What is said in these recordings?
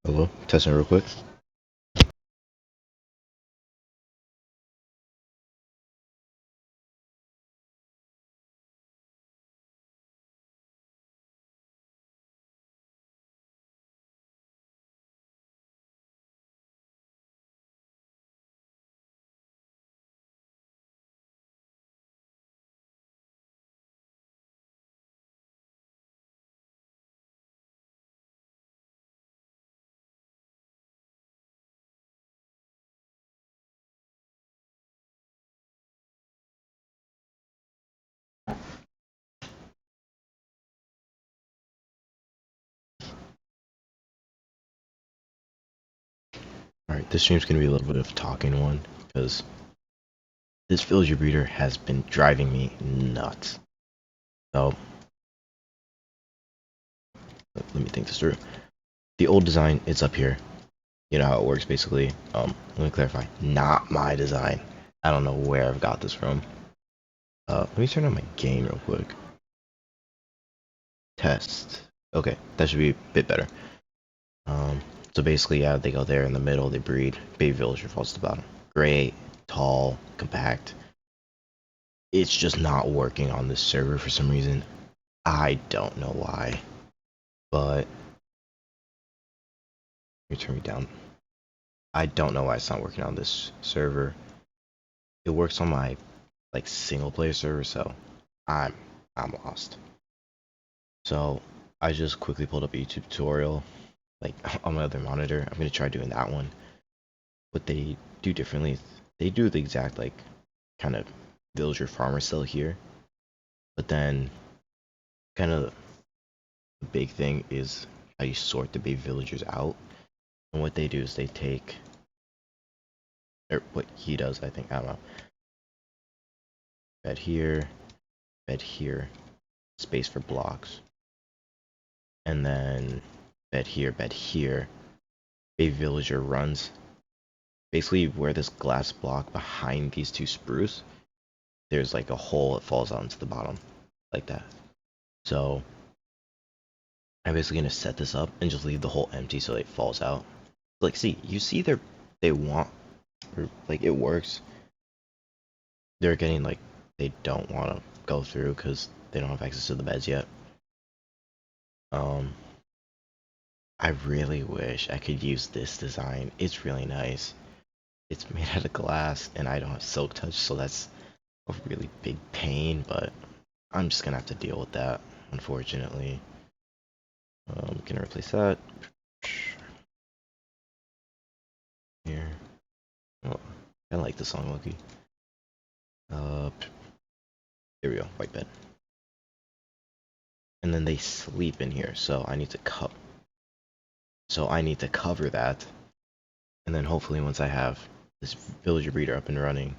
Hello, testing real quick. Alright, this stream's gonna be a little bit of a talking one, because this villager breeder has been driving me nuts. So, let me think this through. The old design, it's up here. You know how it works, basically. Let me clarify. Not my design. I don't know where I've got this from. Let me turn on my game real quick. Test. Okay, that should be a bit better. So basically, yeah, they go there in the middle, they breed. Baby villager falls to the bottom. Great, tall, compact. It's just not working on this server for some reason. I don't know why, but let me turn me down. I don't know why it's not working on this server. It works on my like single player server, so I'm lost. So I just quickly pulled up a YouTube tutorial like on my other monitor. I'm gonna try doing that one. What they do differently, they do the exact like kind of villager farmer still here, but then kind of the big thing is how you sort the baby villagers out. And what they do is they take, or what he does, I think, I don't know. Bed here, space for blocks. And then bed here. Baby villager runs. Basically, where this glass block behind these two spruce, there's like a hole that falls out into the bottom, like that. So I'm basically gonna set this up and just leave the hole empty so it falls out. Like, see, you see they want, or like it works. They're getting like they don't want to go through because they don't have access to the beds yet. Um, I really wish I could use this design. It's really nice. It's made out of glass and I don't have silk touch, so that's a really big pain, but I'm just gonna have to deal with that, unfortunately. Gonna replace that. Here. Oh, I like the song, Loki. Here we go, white bed. And then they sleep in here, so I need to cover that. And then hopefully once I have this villager breeder up and running,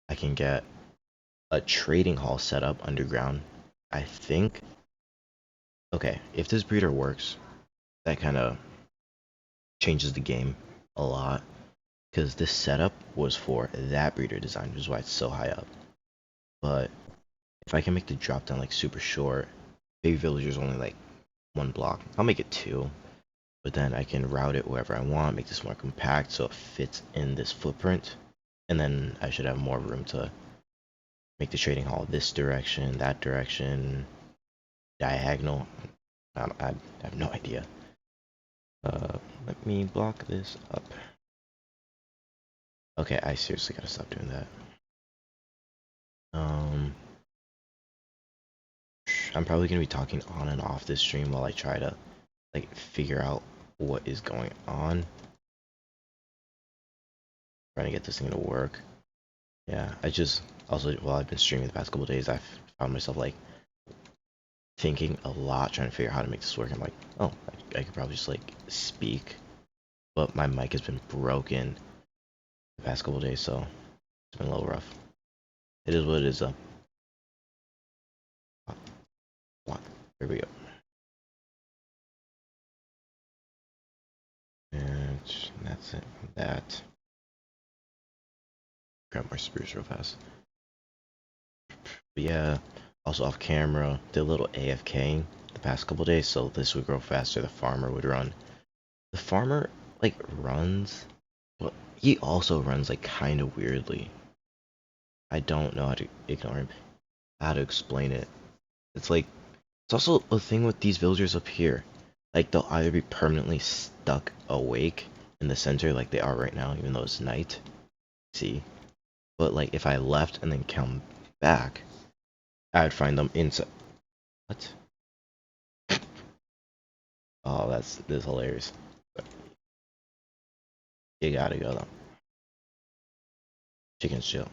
I can get a trading hall set up underground. I think, okay, if this breeder works, that kind of changes the game a lot. Because this setup was for that breeder design, which is why it's so high up. But if I can make the drop down like super short, baby villager's only like 1 block. I'll make it 2. But then I can route it wherever I want, make this more compact so it fits in this footprint. And then I should have more room to make the trading hall this direction, that direction, diagonal. I have no idea. Let me block this up. Okay, I seriously gotta stop doing that. I'm probably gonna be talking on and off this stream while I try to like figure out what is going on. Trying to get this thing to work. Yeah, I just also while I've been streaming the past couple days, I've found myself like thinking a lot, trying to figure out how to make this work. I'm like, oh, I could probably just like speak, but my mic has been broken the past couple days, so it's been a little rough. It is what it is, though. Block. There we go. And that's it. That. Grab my spruce real fast. But yeah, also off camera, did a little AFKing the past couple days, so this would grow faster. The farmer would run. The farmer like runs, but he also runs like kind of weirdly. I don't know how to ignore him, how to explain it. It's like it's also a thing with these villagers up here. Like they'll either be permanently stuck awake in the center like they are right now, even though it's night. See? But like if I left and then come back, I'd find them inside. What? Oh, this is hilarious. You gotta go though. Chicken's chill.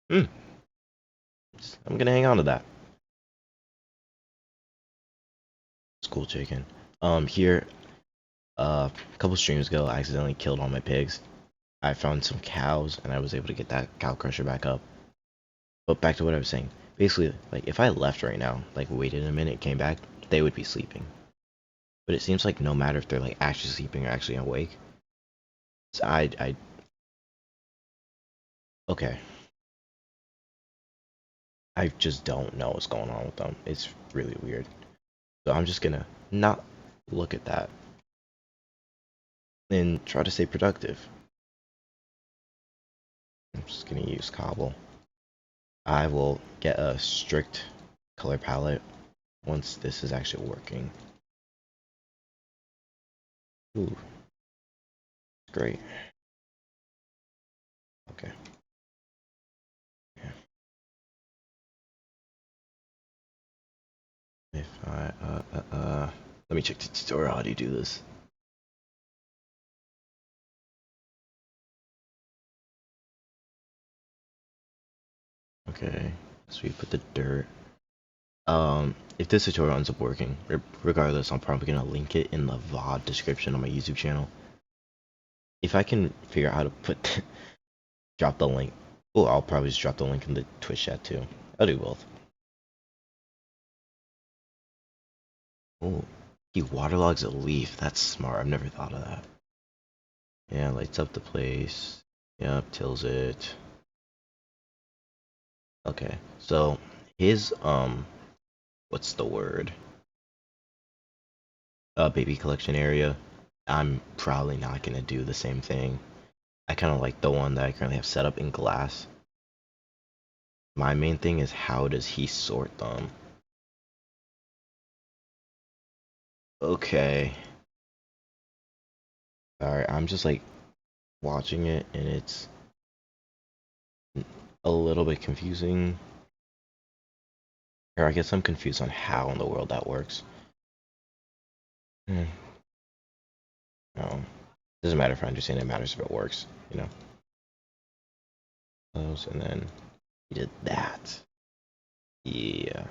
Hmm. I'm gonna hang on to that. School chicken. Here, a couple streams ago, I accidentally killed all my pigs. I found some cows, and I was able to get that cow crusher back up. But back to what I was saying. Basically, like, if I left right now, like, waited a minute, came back, they would be sleeping. But it seems like no matter if they're, like, actually sleeping or actually awake. So okay. I just don't know what's going on with them. It's really weird. So I'm just gonna not look at that and try to stay productive. I'm just gonna use cobble. I will get a strict color palette once this is actually working. Ooh, great. Okay. Yeah. If I let me check the tutorial. How do you do this? Okay. So we put the dirt. If this tutorial ends up working, regardless, I'm probably gonna link it in the VOD description on my YouTube channel. If I can figure out how to put drop the link. Oh, I'll probably just drop the link in the Twitch chat too. I'll do both. Oh, he waterlogs a leaf. That's smart. I've never thought of that. Yeah, lights up the place. Yep, tills it. Okay, so his what's the word? Baby collection area. I'm probably not gonna do the same thing. I kind of like the one that I currently have set up in glass. My main thing is how does he sort them? Okay. Alright, I'm just like watching it and it's a little bit confusing. Or I guess I'm confused on how in the world that works. Hmm. No. Doesn't matter if I understand it, matters if it works, you know. Close and then he did that. Yeah.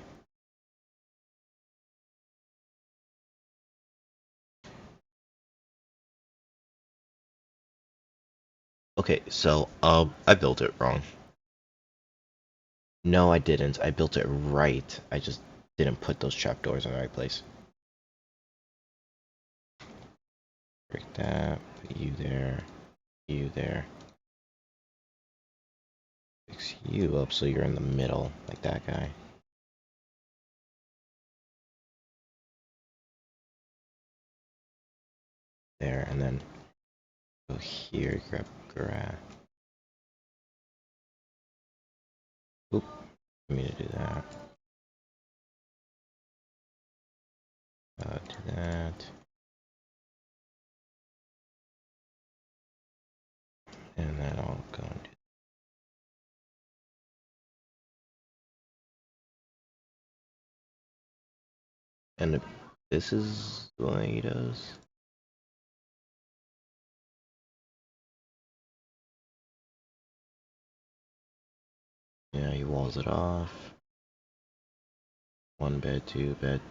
Okay, so I built it wrong. No, I didn't. I built it right. I just didn't put those trapdoors in the right place. Break that. Put you there. You there. Fix you up so you're in the middle, like that guy. There, and then go here, grab grass. Oop, I mean to do that. Do that. And then I'll go and do. And this is what he does. Yeah, he walls it off. One bed, two bed,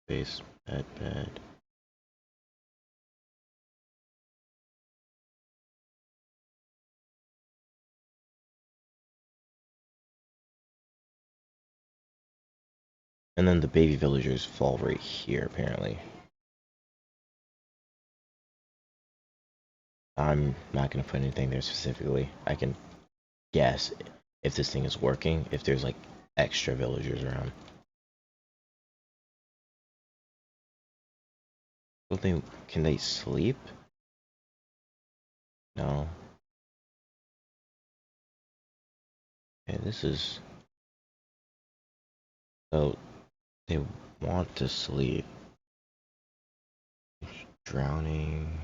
base, bed, bed. And then the baby villagers fall right here, apparently. I'm not gonna put anything there specifically. I can guess if this thing is working, if there's like extra villagers around. Don't they, can they sleep? No. Okay, this is, so they want to sleep. Drowning.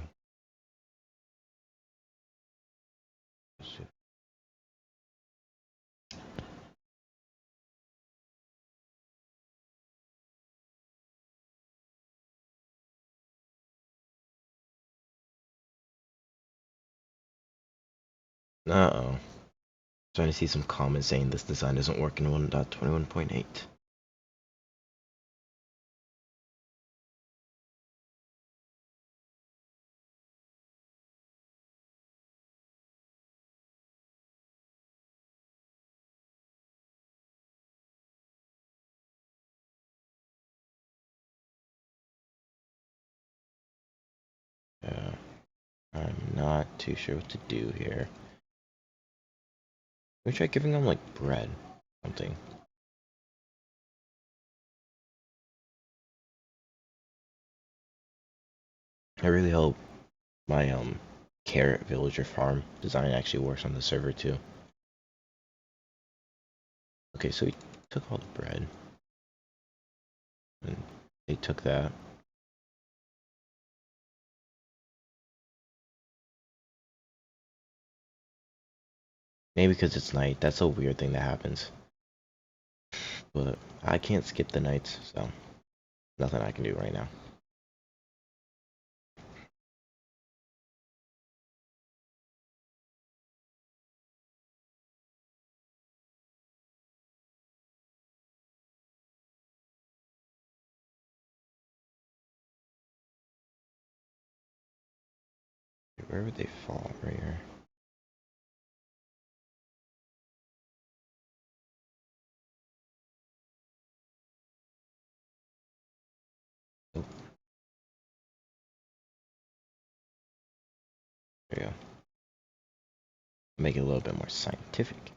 Uh-oh. Trying to see some comments saying this design doesn't work in 1.21.8. I'm not too sure what to do here. Let me try giving them like bread, something. I really hope my carrot villager farm design actually works on the server too. Okay, so we took all the bread, and they took that. Maybe because it's night. That's a weird thing that happens. But I can't skip the nights, so nothing I can do right now. Where would they fall? Right here. Oh, there you go. Make it a little bit more scientific.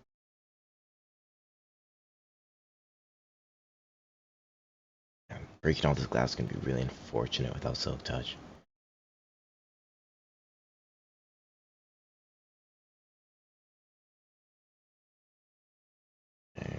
Breaking all this glass is gonna be really unfortunate without silk touch. Okay.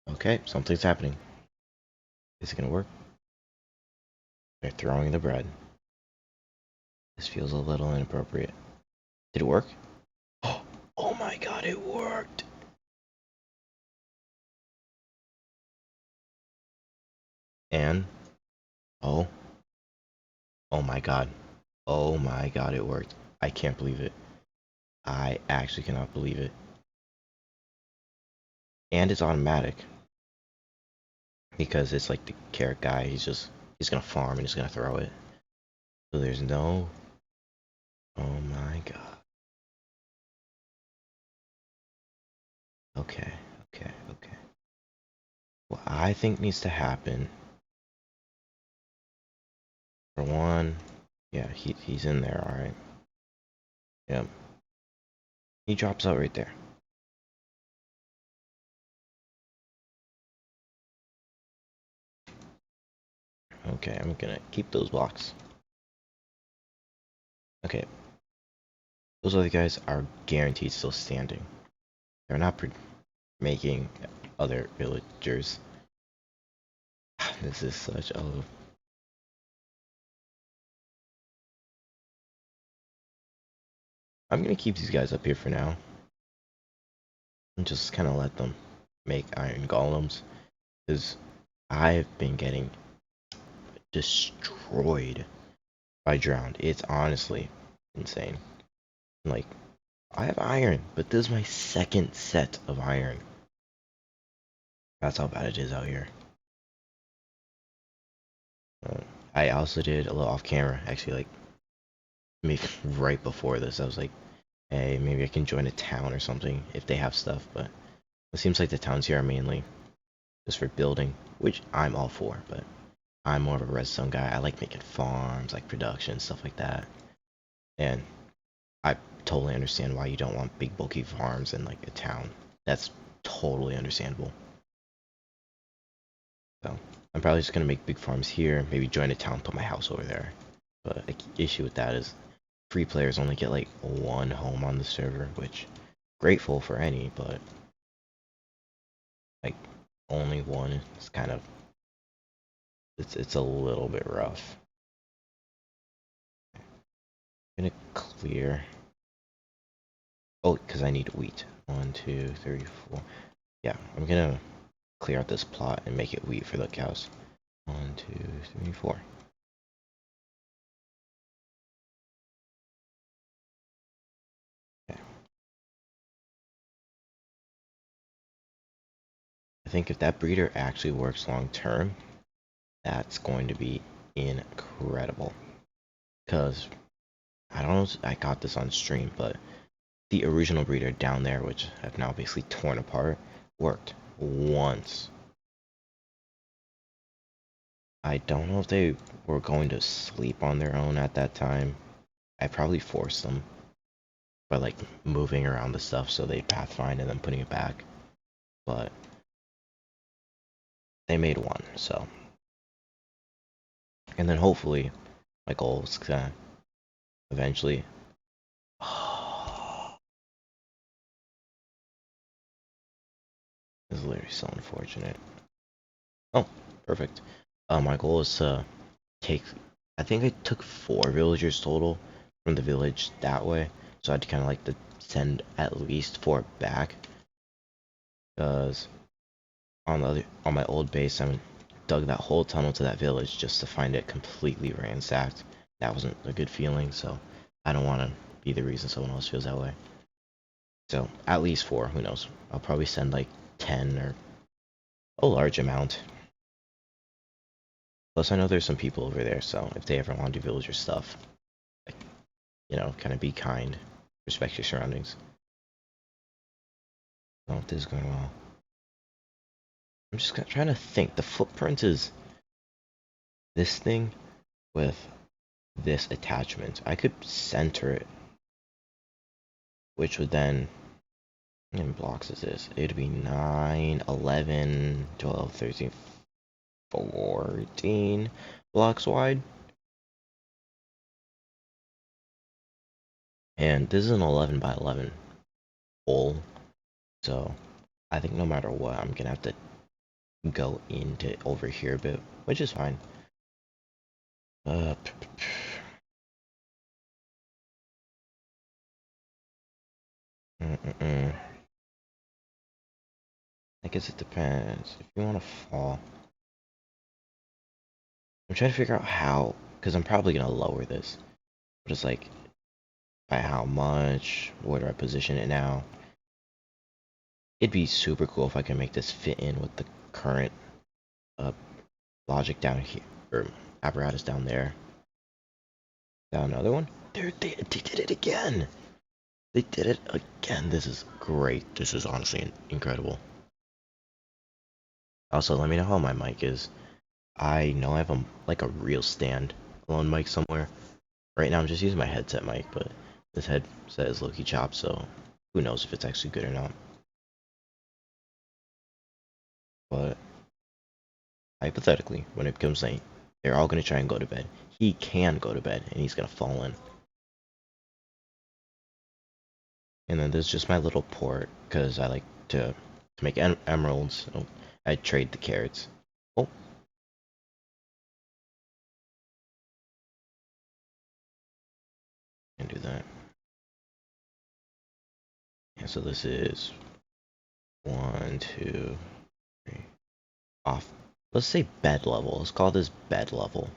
Okay, something's happening. Is it gonna work? They're throwing the bread. This feels a little inappropriate. Did it work? Oh my god, it worked! And, oh, oh my god. Oh my god, it worked. I can't believe it. I actually cannot believe it. And it's automatic. Because it's like the carrot guy, he's gonna farm and he's gonna throw it. So there's no, oh my god. Okay, okay, okay. What I think needs to happen, for one, yeah, he's in there, alright. Yep. He drops out right there. Okay, I'm gonna keep those blocks. Okay, those other guys are guaranteed still standing. They're not making other villagers. This is such a... I'm gonna keep these guys up here for now and just kind of let them make iron golems, because I've been getting destroyed by drowned. It's honestly insane. Like, I have iron, but this is my second set of iron. That's how bad it is out here. I also did a little off camera, actually, like, maybe right before this. I was like, hey, maybe I can join a town or something if they have stuff, but it seems like the towns here are mainly just for building, which I'm all for, but I'm more of a redstone guy. I like making farms, like production, stuff like that. And I totally understand why you don't want big bulky farms in like a town. That's totally understandable. So I'm probably just gonna make big farms here, maybe join a town, put my house over there. But the issue with that is free players only get like one home on the server, which grateful for any, but like only one is kind of, it's a little bit rough. I'm gonna clear. Oh, because I need wheat. 1, 2, 3, 4. Yeah, I'm gonna clear out this plot and make it wheat for the cows. 1, 2, 3, 4. Okay. I think if that breeder actually works long term, that's going to be incredible. Because I don't know if I got this on stream, but the original breeder down there, which I've now basically torn apart, worked once. I don't know if they were going to sleep on their own at that time. I probably forced them by like moving around the stuff so they'd pathfind and then putting it back. But they made one, so. And then hopefully my goal is to eventually. This is literally so unfortunate. Oh, perfect. My goal is to take, I think I took 4 villagers total from the village that way. So I'd kind of like to send at least 4 back. Because on my old base, I dug that whole tunnel to that village just to find it completely ransacked. That wasn't a good feeling, so I don't want to be the reason someone else feels that way. So at least 4, who knows? I'll probably send like 10 or a large amount. Plus, I know there's some people over there, so if they ever want to do villager stuff, like, you know, kind of be kind, respect your surroundings. Oh, this is going well. I'm just trying to think. The footprint is this thing with this attachment. I could center it, which would then, how many blocks is this? It would be 9, 11, 12, 13, 14 blocks wide. And this is an 11 by 11 hole. So I think no matter what, I'm gonna have to go into over here a bit, which is fine. Uh, I guess it depends. If you want to fall, I'm trying to figure out how, because I'm probably gonna lower this. But it's like, by how much? Where do I position it now? It'd be super cool if I can make this fit in with the current uh, logic down here, or apparatus down there. Down another one? They did it again! They did it again. This is great. This is honestly incredible. Also, let me know how my mic is. I know I have like a real stand-alone mic somewhere. Right now I'm just using my headset mic, but this headset is low-key chopped, so who knows if it's actually good or not. But hypothetically, when it becomes night, they're all gonna try and go to bed. He can go to bed, and he's gonna fall in. And then there's just my little port, because I like to make emeralds. So I trade the carrots. Oh, Can't do that. Yeah, so this is 1, 2, 3. Off. Let's say bed level. Let's call this bed level.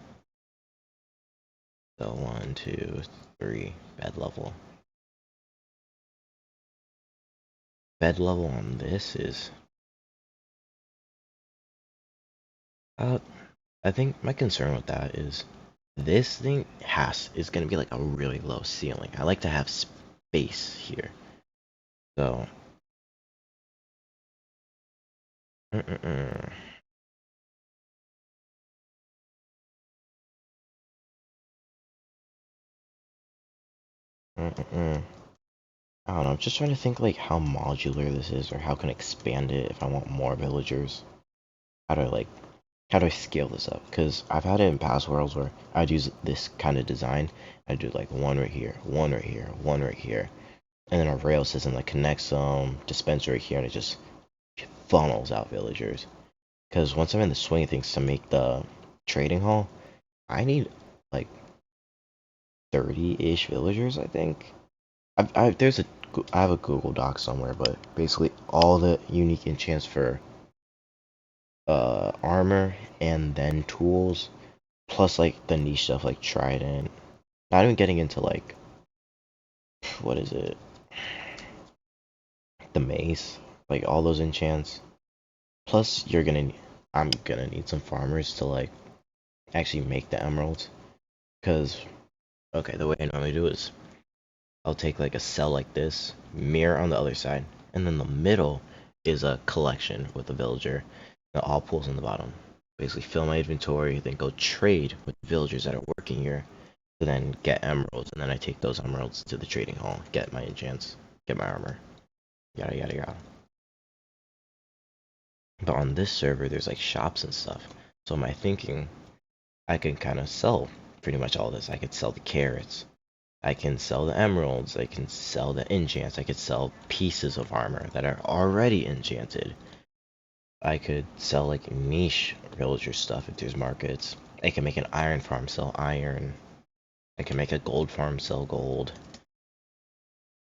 So 1, 2, 3, bed level. Bed level on this is I think my concern with that is this thing is gonna be like a really low ceiling. I like to have space here. So I don't know, I'm just trying to think like how modular this is or how can I expand it if I want more villagers. How do I like how do I scale this up? Because I've had it in past worlds where I'd use this kind of design. I'd do like one right here, one right here, one right here. And then a rail system that connects dispensary here and it just funnels out villagers. Because once I'm in the swing of things to make the trading hall, I need like 30-ish villagers, I think. I have a Google Doc somewhere, but basically all the unique enchants for armor and then tools, plus like the niche stuff like trident. Not even getting into like what is it? The mace, like all those enchants. Plus I'm gonna need some farmers to like actually make the emeralds. Cause okay, the way I normally do is I'll take like a cell like this, mirror on the other side, and then the middle is a collection with a villager. And all pools on the bottom. Basically fill my inventory, then go trade with villagers that are working here to then get emeralds, and then I take those emeralds to the trading hall, get my enchants, get my armor, yada yada yada. But on this server, there's like shops and stuff. So my thinking, I can kind of sell pretty much all this. I could sell the carrots, I can sell the emeralds, I can sell the enchants, I could sell pieces of armor that are already enchanted. I could sell like niche villager stuff if there's markets. I can make an iron farm, sell iron. I can make a gold farm, sell gold.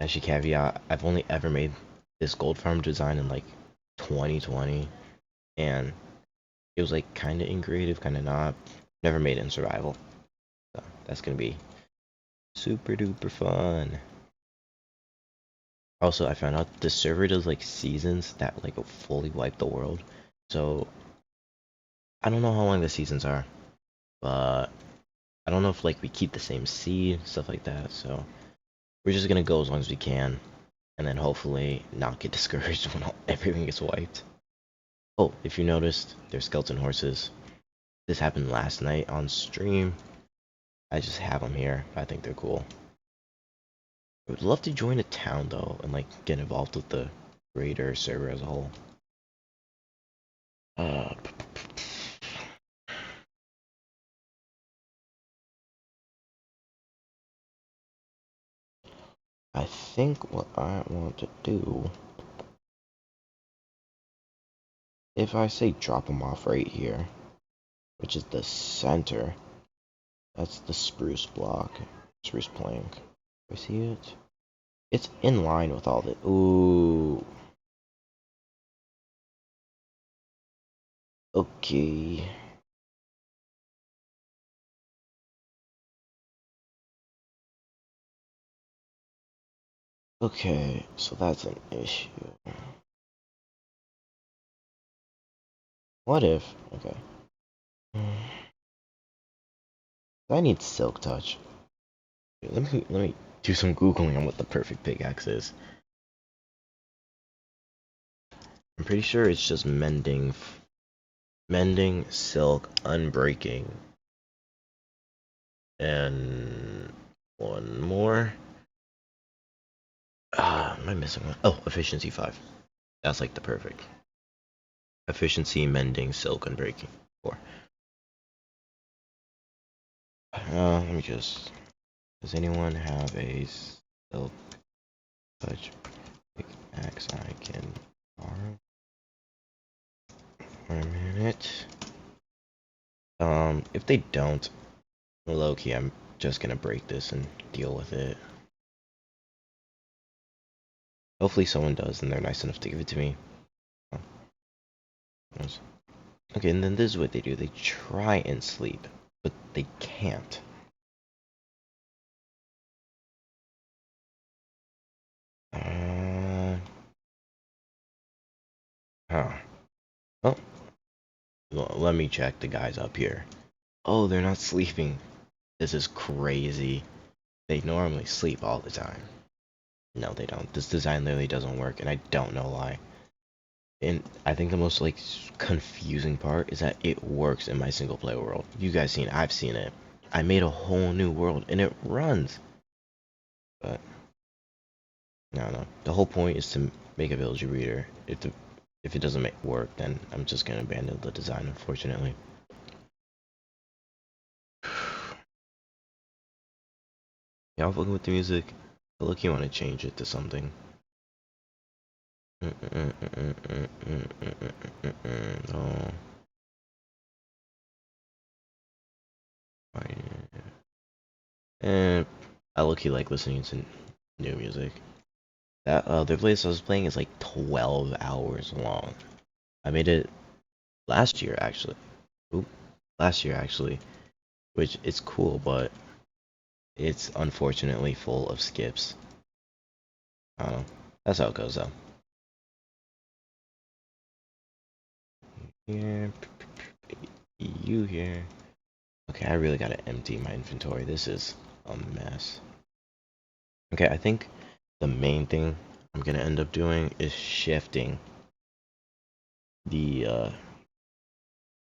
Actually, caveat, I've only ever made this gold farm design in like 2020, and it was like kind of in creative, kind of not. Never made it in survival. So that's gonna be super duper fun. Also, I found out the server does like seasons that like fully wipe the world. So I don't know how long the seasons are, but I don't know if like we keep the same seed, stuff like that. So we're just gonna go as long as we can, and then hopefully not get discouraged when everything gets wiped. Oh, if you noticed, there's skeleton horses. This happened last night on stream. I just have them here. I think they're cool. I would love to join a town though and like get involved with the raider server as a whole. Uh, I think what I want to do, if I say drop them off right here, which is the center, that's the spruce block, spruce plank. Do I see it? It's in line with all the. Ooh. Okay. Okay, so that's an issue. What if? Okay. I need silk touch. Let me do some googling on what the perfect pickaxe is. I'm pretty sure it's just mending, silk, unbreaking, and one more. Am I missing one? Oh, efficiency 5. That's like the perfect. Efficiency, mending, silk, unbreaking. 4. Let me just. Does anyone have a silk touch pickaxe I can borrow? For a minute. If they don't, low key, I'm just gonna break this and deal with it. Hopefully someone does and they're nice enough to give it to me. Oh, yes. Okay, and then this is what they do. They try and sleep, but they can't. Huh. Oh, let me check the guys up here. Oh, they're not sleeping. This is crazy. They normally sleep all the time. No, they don't. This design literally doesn't work, and I don't know why. And I think the most like confusing part is that it works in my single player world. You guys seen it, I've seen it. I made a whole new world and it runs. But no. The whole point is to make a villager breeder. If it doesn't work, then I'm just gonna abandon the design, unfortunately. Yeah, I'm fucking with the music. But look, you want to change it to something. Oh. And I look-y like listening to new music. That the playlist I was playing is like 12 hours long. I made it last year actually. Oop, last year actually, which is cool, but it's unfortunately full of skips. I don't know. That's how it goes though. Here, you here. Okay, I really gotta empty my inventory. This is a mess. Okay, I think the main thing I'm gonna end up doing is shifting the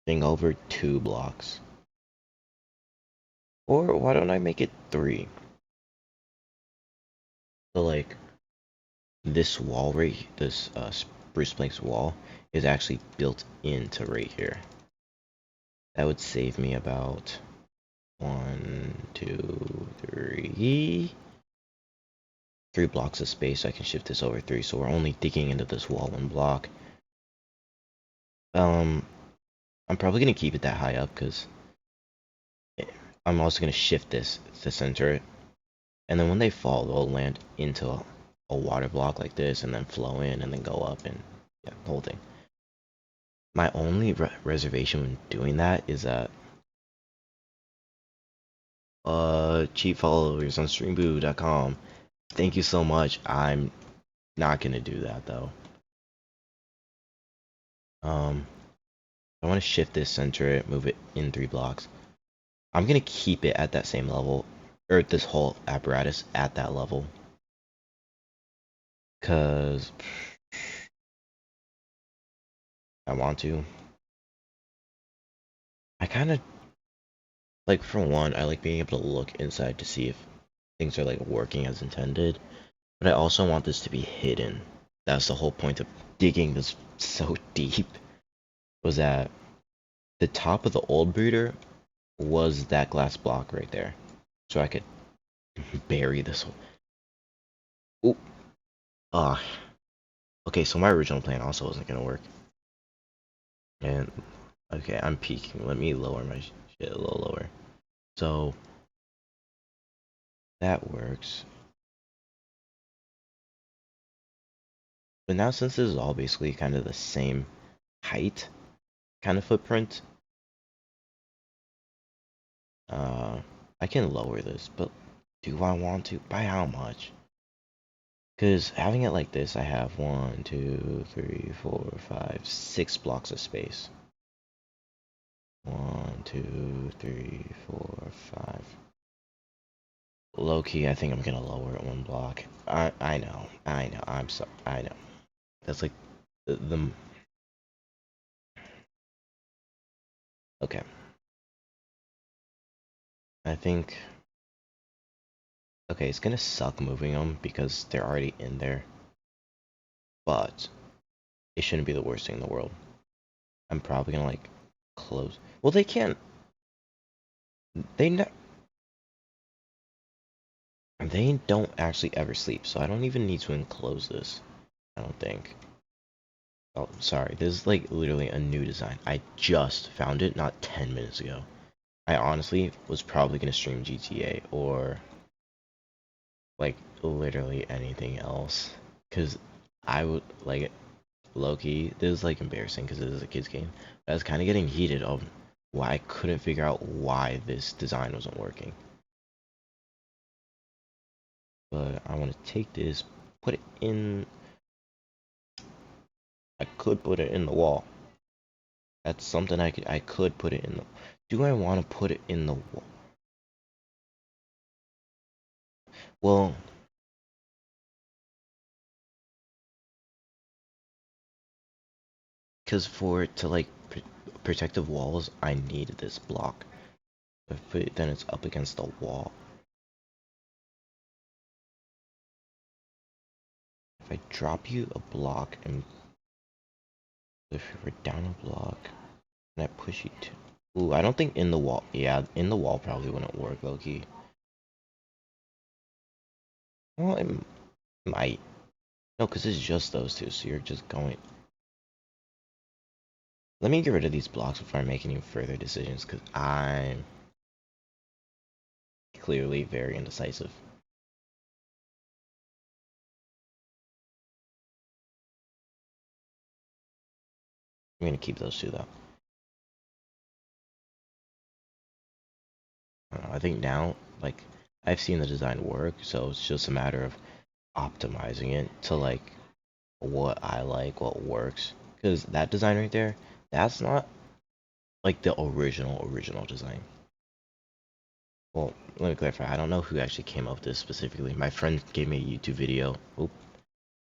thing over 2 blocks. Or why don't I make it 3? So like this wall this spruce planks wall is actually built into right here. That would save me about 1, 2, 3 blocks of space. So I can shift this over 3. So we're only digging into this wall 1 block. I'm probably gonna keep it that high up because I'm also gonna shift this to center it. And then when they fall, they'll land into a water block like this and then flow in and then go up and yeah, the whole thing. My only reservation when doing that is that cheap followers on streamboo.com. Thank you so much. I'm not gonna do that though. I want to shift this, center it, move it in 3 blocks. I'm gonna keep it at that same level, or this whole apparatus at that level, cause I want to. I kind of like, for one, I like being able to look inside to see if things are like working as intended, but I also want this to be hidden. That's the whole point of digging this so deep, was that the top of the old breeder was that glass block right there, so I could bury this one. Ooh, ah, okay. So my original plan also wasn't gonna work, and okay, I'm peeking. Let me lower my shit a little lower. So that works. But now since this is all basically kind of the same height kind of footprint, I can lower this, but do I want to? By how much? Because having it like this, I have 1, 2, 3, 4, 5, 6 blocks of space. 1, 2, 3, 4, 5. Low key, I think I'm gonna lower it 1 block. I know. I'm sorry. I know. That's like the okay. I think okay. It's gonna suck moving them because they're already in there, but it shouldn't be the worst thing in the world. I'm probably gonna like close. Well, they can't. They ne They don't actually ever sleep, so I don't even need to enclose this. I don't think. Oh, sorry. This is like literally a new design. I just found it not 10 minutes ago. I honestly was probably gonna stream GTA or like literally anything else, cause I would like low-key. This is like embarrassing because this is a kids game. I was kind of getting heated of why I couldn't figure out why this design wasn't working. But I want to take this, put it in. I could put it in the wall. That's something I could put it in the. Do I want to put it in the wall? Well, because for it to like protective walls, I need this block. If I put it, then it's up against the wall. If I drop you a block and if you were down a block and I push you to. Ooh, I don't think in the wall. Yeah, in the wall probably wouldn't work, low key. Well, it might. No, because it's just those two, so you're just going. Let me get rid of these blocks before I make any further decisions, because I'm clearly very indecisive. I'm gonna keep those two though. I don't know, I think now, like, I've seen the design work, so it's just a matter of optimizing it to like what I like, what works. Because that design right there, that's not like the original design. Well, let me clarify. I don't know who actually came up with this specifically. My friend gave me a YouTube video,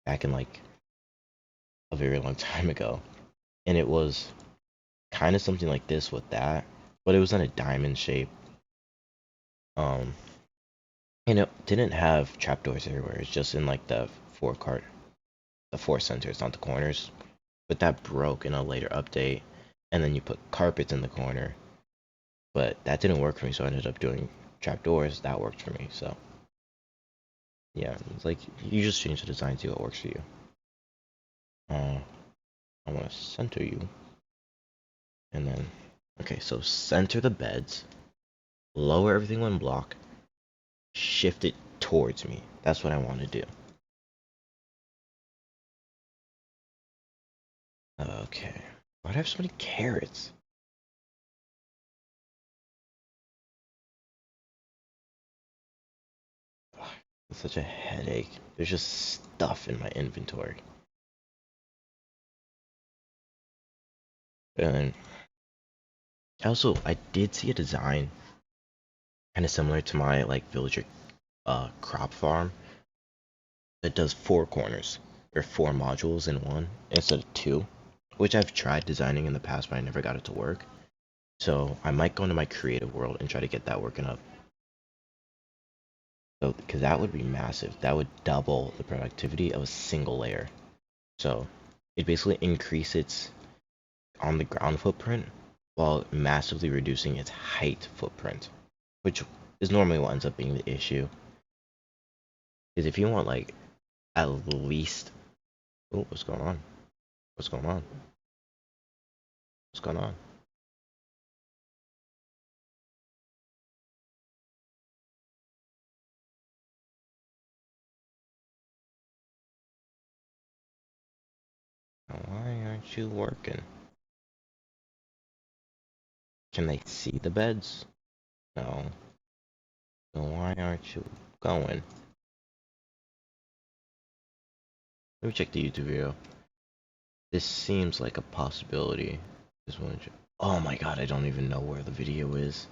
back in like a very long time ago, and it was kind of something like this with that, but it was in a diamond shape. Um, and it didn't have trapdoors everywhere. It's just in like the four centers, not the corners. But that broke in a later update, and then you put carpets in the corner, but that didn't work for me, so I ended up doing trapdoors. That worked for me, so yeah, it's like you just change the design, see what works for you. Uh, I want to center you, and then okay, so center the beds, lower everything one block, shift it towards me. That's what I want to do. Okay, why do I have so many carrots? Ugh, it's such a headache. There's just stuff in my inventory. And also, I did see a design kind of similar to my like villager crop farm that does four corners or four modules in one instead of two, which I've tried designing in the past, but I never got it to work. So I might go into my creative world and try to get that working up. So, because that would be massive. That would double the productivity of a single layer. So it basically increases its on the ground footprint while massively reducing its height footprint, which is normally what ends up being the issue. Because if you want like at least, oh, what's going on? What's going on? What's going on? Why aren't you working? Can they see the beds? No. So why aren't you going? Let me check the YouTube video. This seems like a possibility. Just want to. Oh my god, I don't even know where the video is.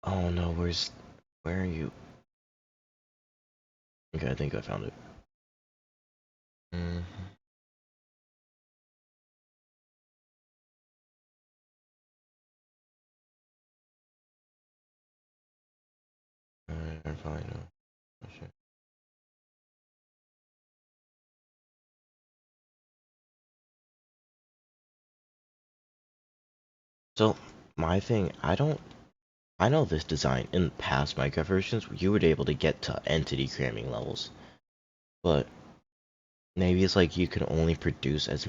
Oh no, where are you? Okay, I think I found it. Mm-hmm. I'm fine now. Oh, shit. So my thing, I know this design in past Minecraft versions, you were able to get to entity cramming levels, but maybe it's like you can only produce as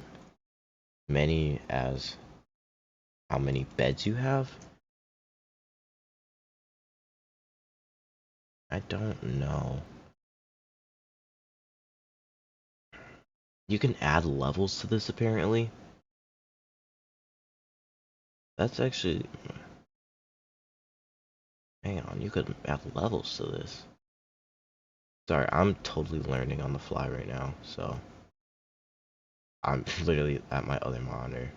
many as how many beds you have? I don't know. You can add levels to this apparently. That's actually... Hang on, you could add levels to this. Sorry, I'm totally learning on the fly right now, so... I'm literally at my other monitor.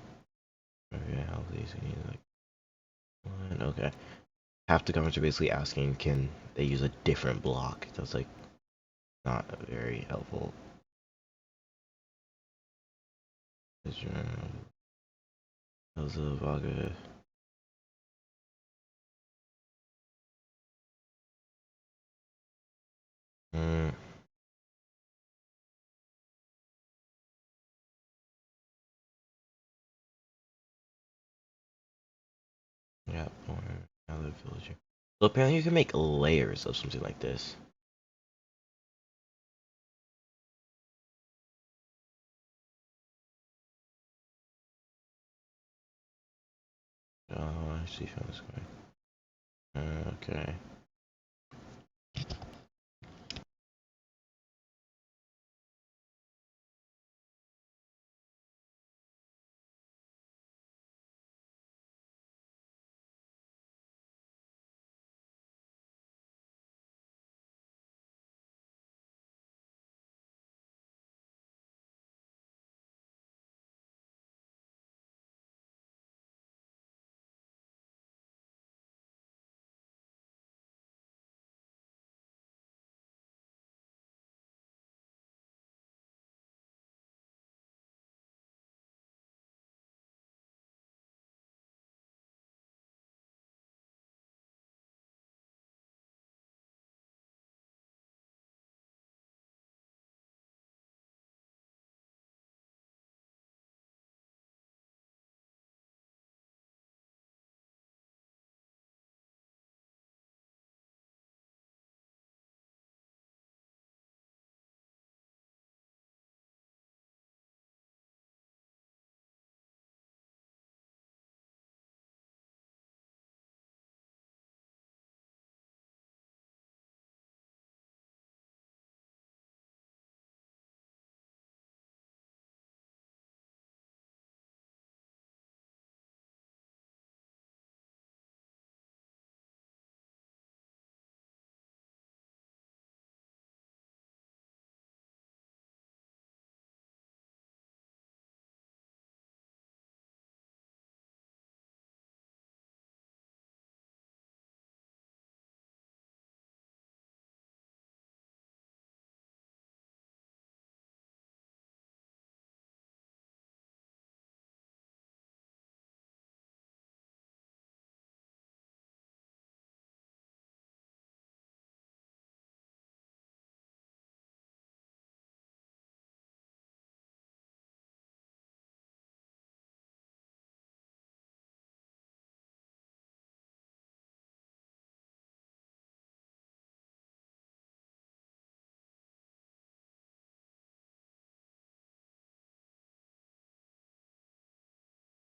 Okay, how please we need like one. Okay. Half the comments are basically asking, can they use a different block? That's like not very helpful. How's the vodka? Mm, yeah, or another villager. So apparently you can make layers of something like this. Oh, I see how this going. Okay.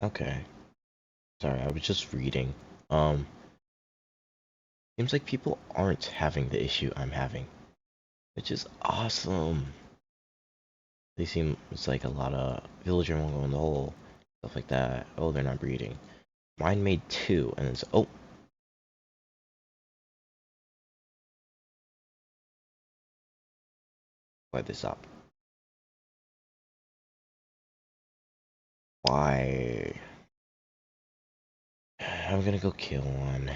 Okay. Sorry, I was just reading. Um, Seems like people aren't having the issue I'm having, which is awesome. They seem it's like a lot of villager won't go in the hole, stuff like that. Oh, they're not breeding. Mine made two, and it's oh, why this up? Why? I'm gonna go kill one.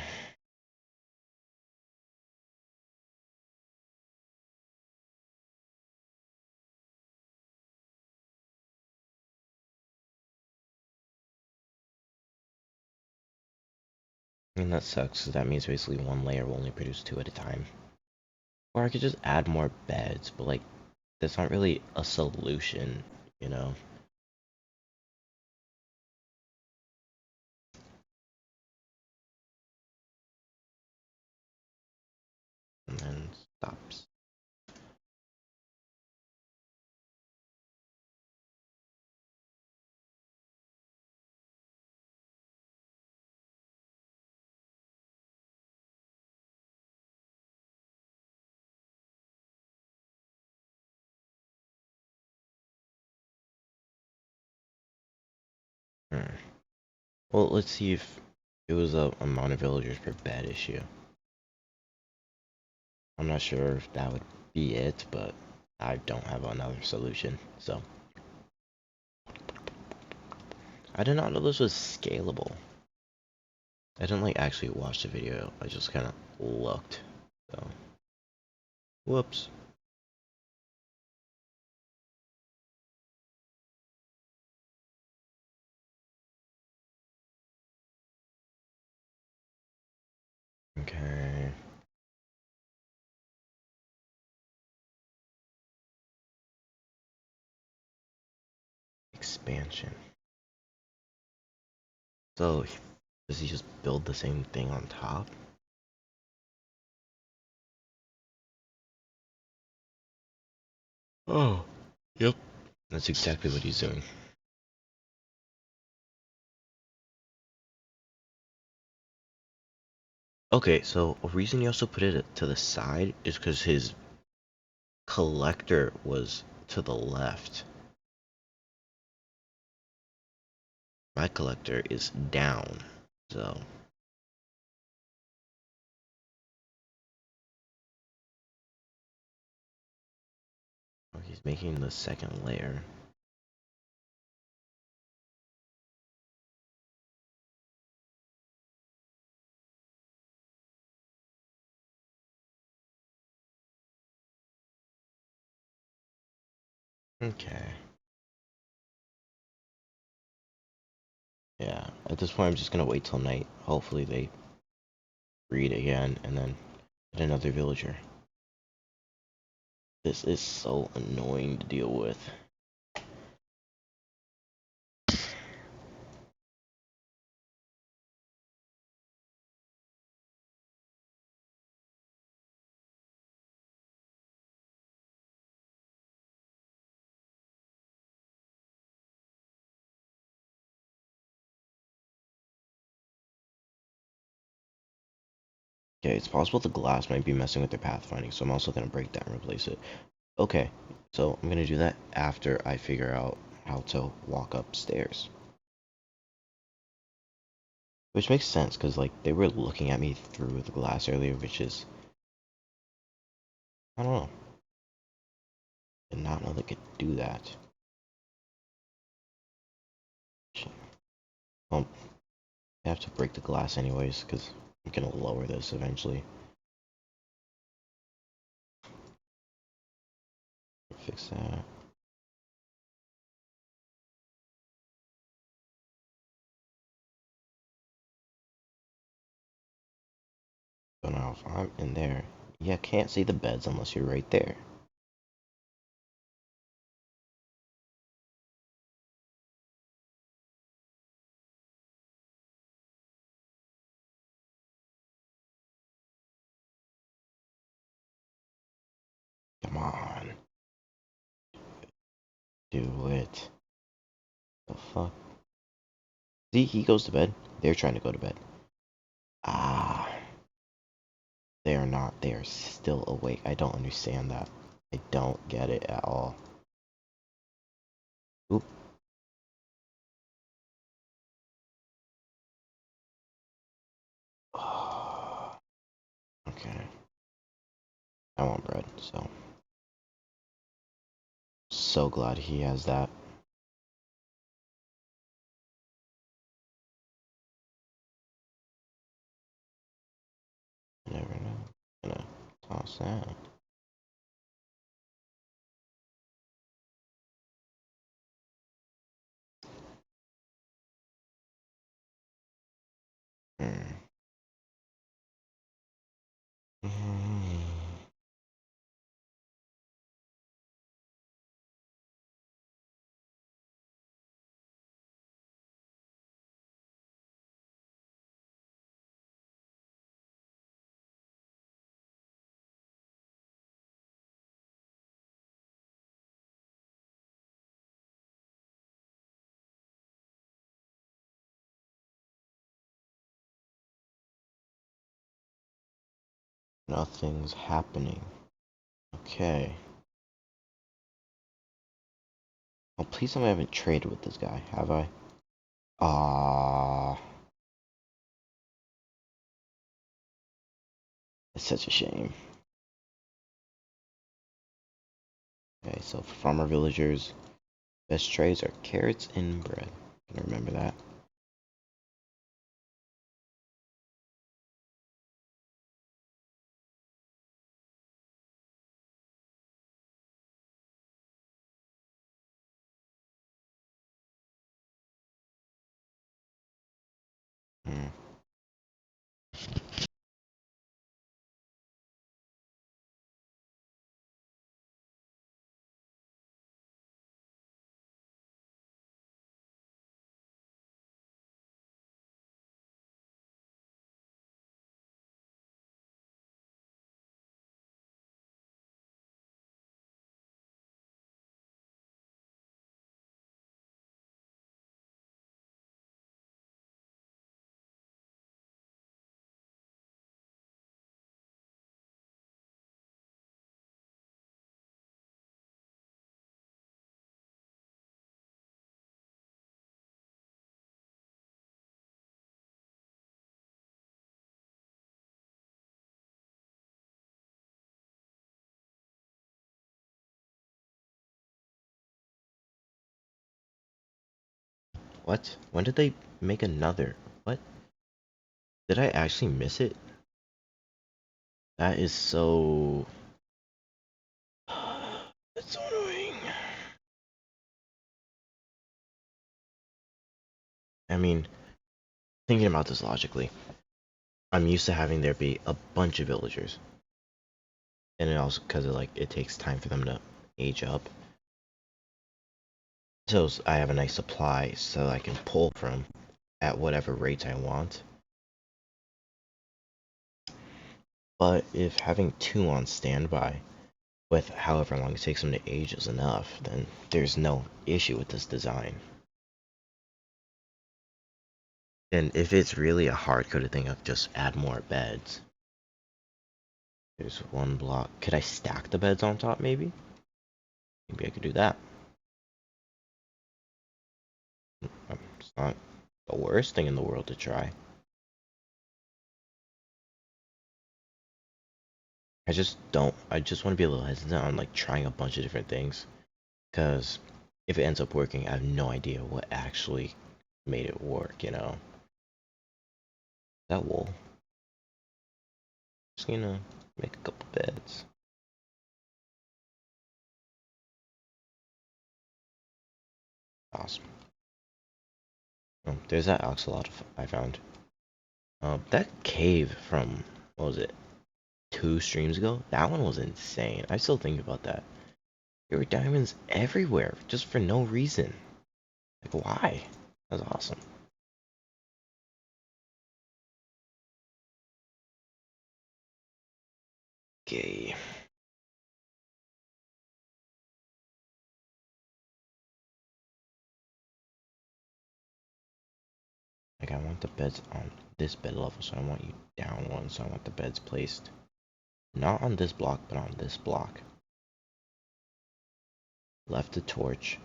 And that sucks. 'Cause that means basically one layer will only produce two at a time. Or I could just add more beds, but like that's not really a solution, you know? And then stops. Hmm. Well, let's see if it was a amount of villagers per bed issue. I'm not sure if that would be it, but I don't have another solution. So I did not know this was scalable. I didn't like actually watch the video. I just kind of looked. So whoops. Okay. Expansion. So does he just build the same thing on top? Oh, yep. That's exactly what he's doing. Okay, so a reason he also put it to the side is because his collector was to the left. My collector is down, so oh, he's making the second layer. Okay. Yeah, at this point I'm just gonna wait till night. Hopefully they breed again and then get another villager. This is so annoying to deal with. Okay, it's possible the glass might be messing with their pathfinding, so I'm also gonna break that and replace it. Okay, so I'm gonna do that after I figure out how to walk upstairs. Which makes sense, because, like, they were looking at me through the glass earlier, which is... I don't know. Did not know they could do that. Well, I have to break the glass anyways, because I'm gonna lower this eventually. Fix that. So now if I'm in there, you can't see the beds unless you're right there. Come on. Do it. The fuck? See, he goes to bed. They're trying to go to bed. Ah. They are not. They are still awake. I don't understand that. I don't get it at all. Oop. Okay. I want bread, so. So glad he has that. You never know. I'm gonna toss that. Hmm. Nothing's happening. Okay. Oh, please tell me I haven't traded with this guy, have I? Ah, it's such a shame. Okay, so for farmer villagers, best trades are carrots and bread. Can I remember that? Hmm. What? When did they make another? What? Did I actually miss it? That is so... That's so annoying. I mean, thinking about this logically, I'm used to having there be a bunch of villagers. And it also, because like, it takes time for them to age up. So I have a nice supply so I can pull from at whatever rates I want. But if having two on standby with however long it takes them to age is enough, then there's no issue with this design. And if it's really a hard-coded thing, I'll just add more beds. There's one block. Could I stack the beds on top, maybe? Maybe I could do that. It's not the worst thing in the world to try. I just want to be a little hesitant on like trying a bunch of different things. Because if it ends up working, I have no idea what actually made it work, you know? That wool. Just gonna make a couple beds. Awesome. Oh, there's that axolotl I found. That cave from, what was it, 2 streams ago? That one was insane. I still think about that. There were diamonds everywhere, just for no reason. Like, why? That's awesome. Okay. Like, I want the beds on this bed level, so I want you down one, so I want the beds placed not on this block, but on this block. Left the torch.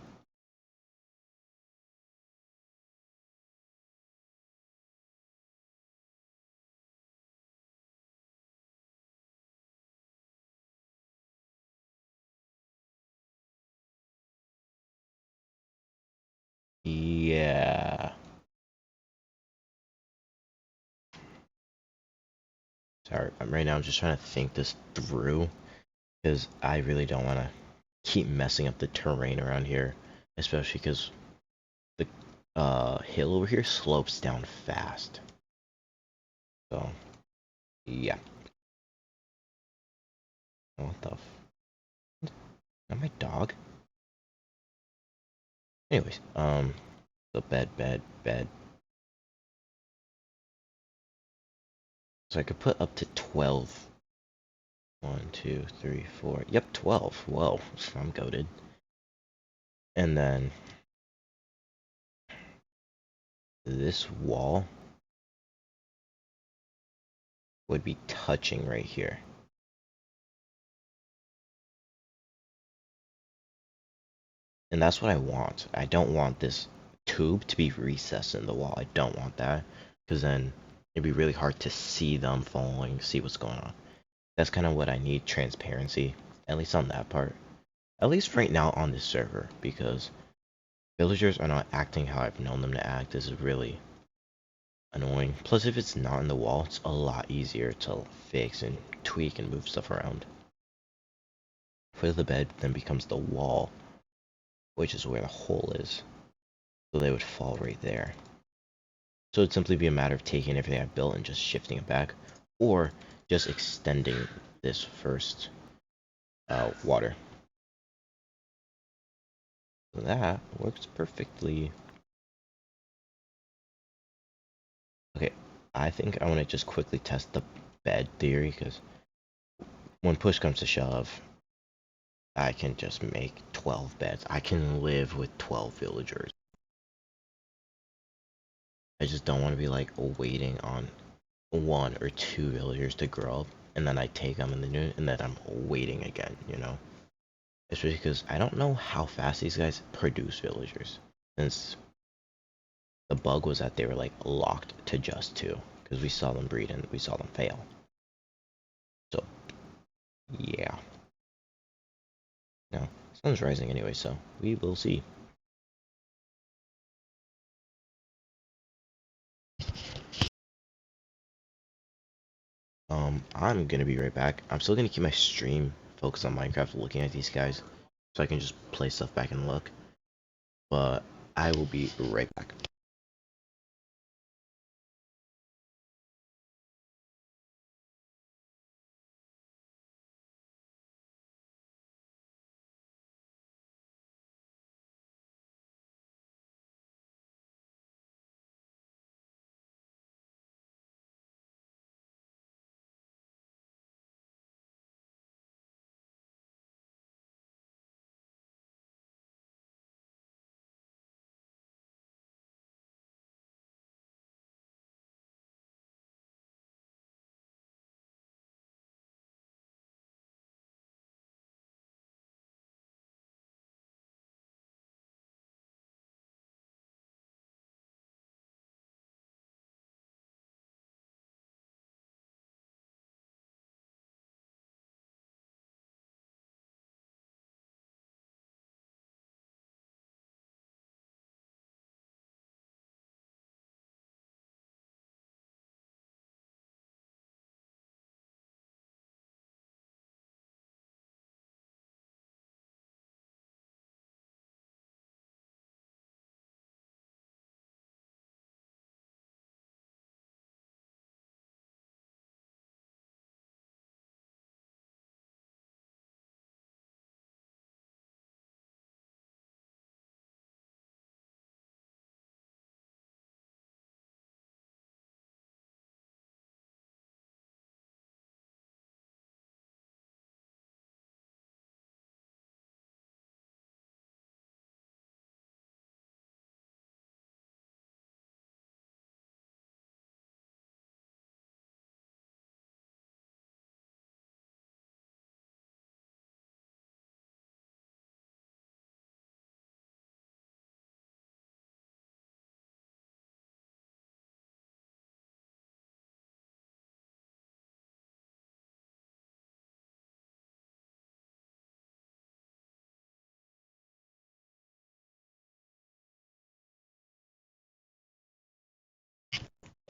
Yeah. Sorry, right now I'm just trying to think this through because I really don't want to keep messing up the terrain around here, especially because the hill over here slopes down fast. So, yeah. What the not my dog? Anyways, the bed. So I could put up to 12. 1, 2, 3, 4. Yep, 12. Whoa, I'm goated. And then this wall would be touching right here. And that's what I want. I don't want this tube to be recessed in the wall. I don't want that, because then it'd be really hard to see them falling, see what's going on. That's kind of what I need, transparency, at least on that part. At least right now on this server, because villagers are not acting how I've known them to act. This is really annoying. Plus, if it's not in the wall, it's a lot easier to fix and tweak and move stuff around. Foot of the bed then becomes the wall, which is where the hole is. So they would fall right there. So it'd simply be a matter of taking everything I built and just shifting it back, or just extending this first water. So that works perfectly. Okay, I think I want to just quickly test the bed theory, because when push comes to shove, I can just make 12 beds. I can live with 12 villagers. I just don't want to be like waiting on one or two villagers to grow up, and then I take them in the new, and then I'm waiting again, you know? Especially because I don't know how fast these guys produce villagers, since the bug was that they were like locked to just two, because we saw them breed and we saw them fail. So, yeah. No, sun's rising anyway, so we will see. I'm gonna be right back. I'm still gonna keep my stream focused on Minecraft, looking at these guys, so I can just play stuff back and look. But I will be right back.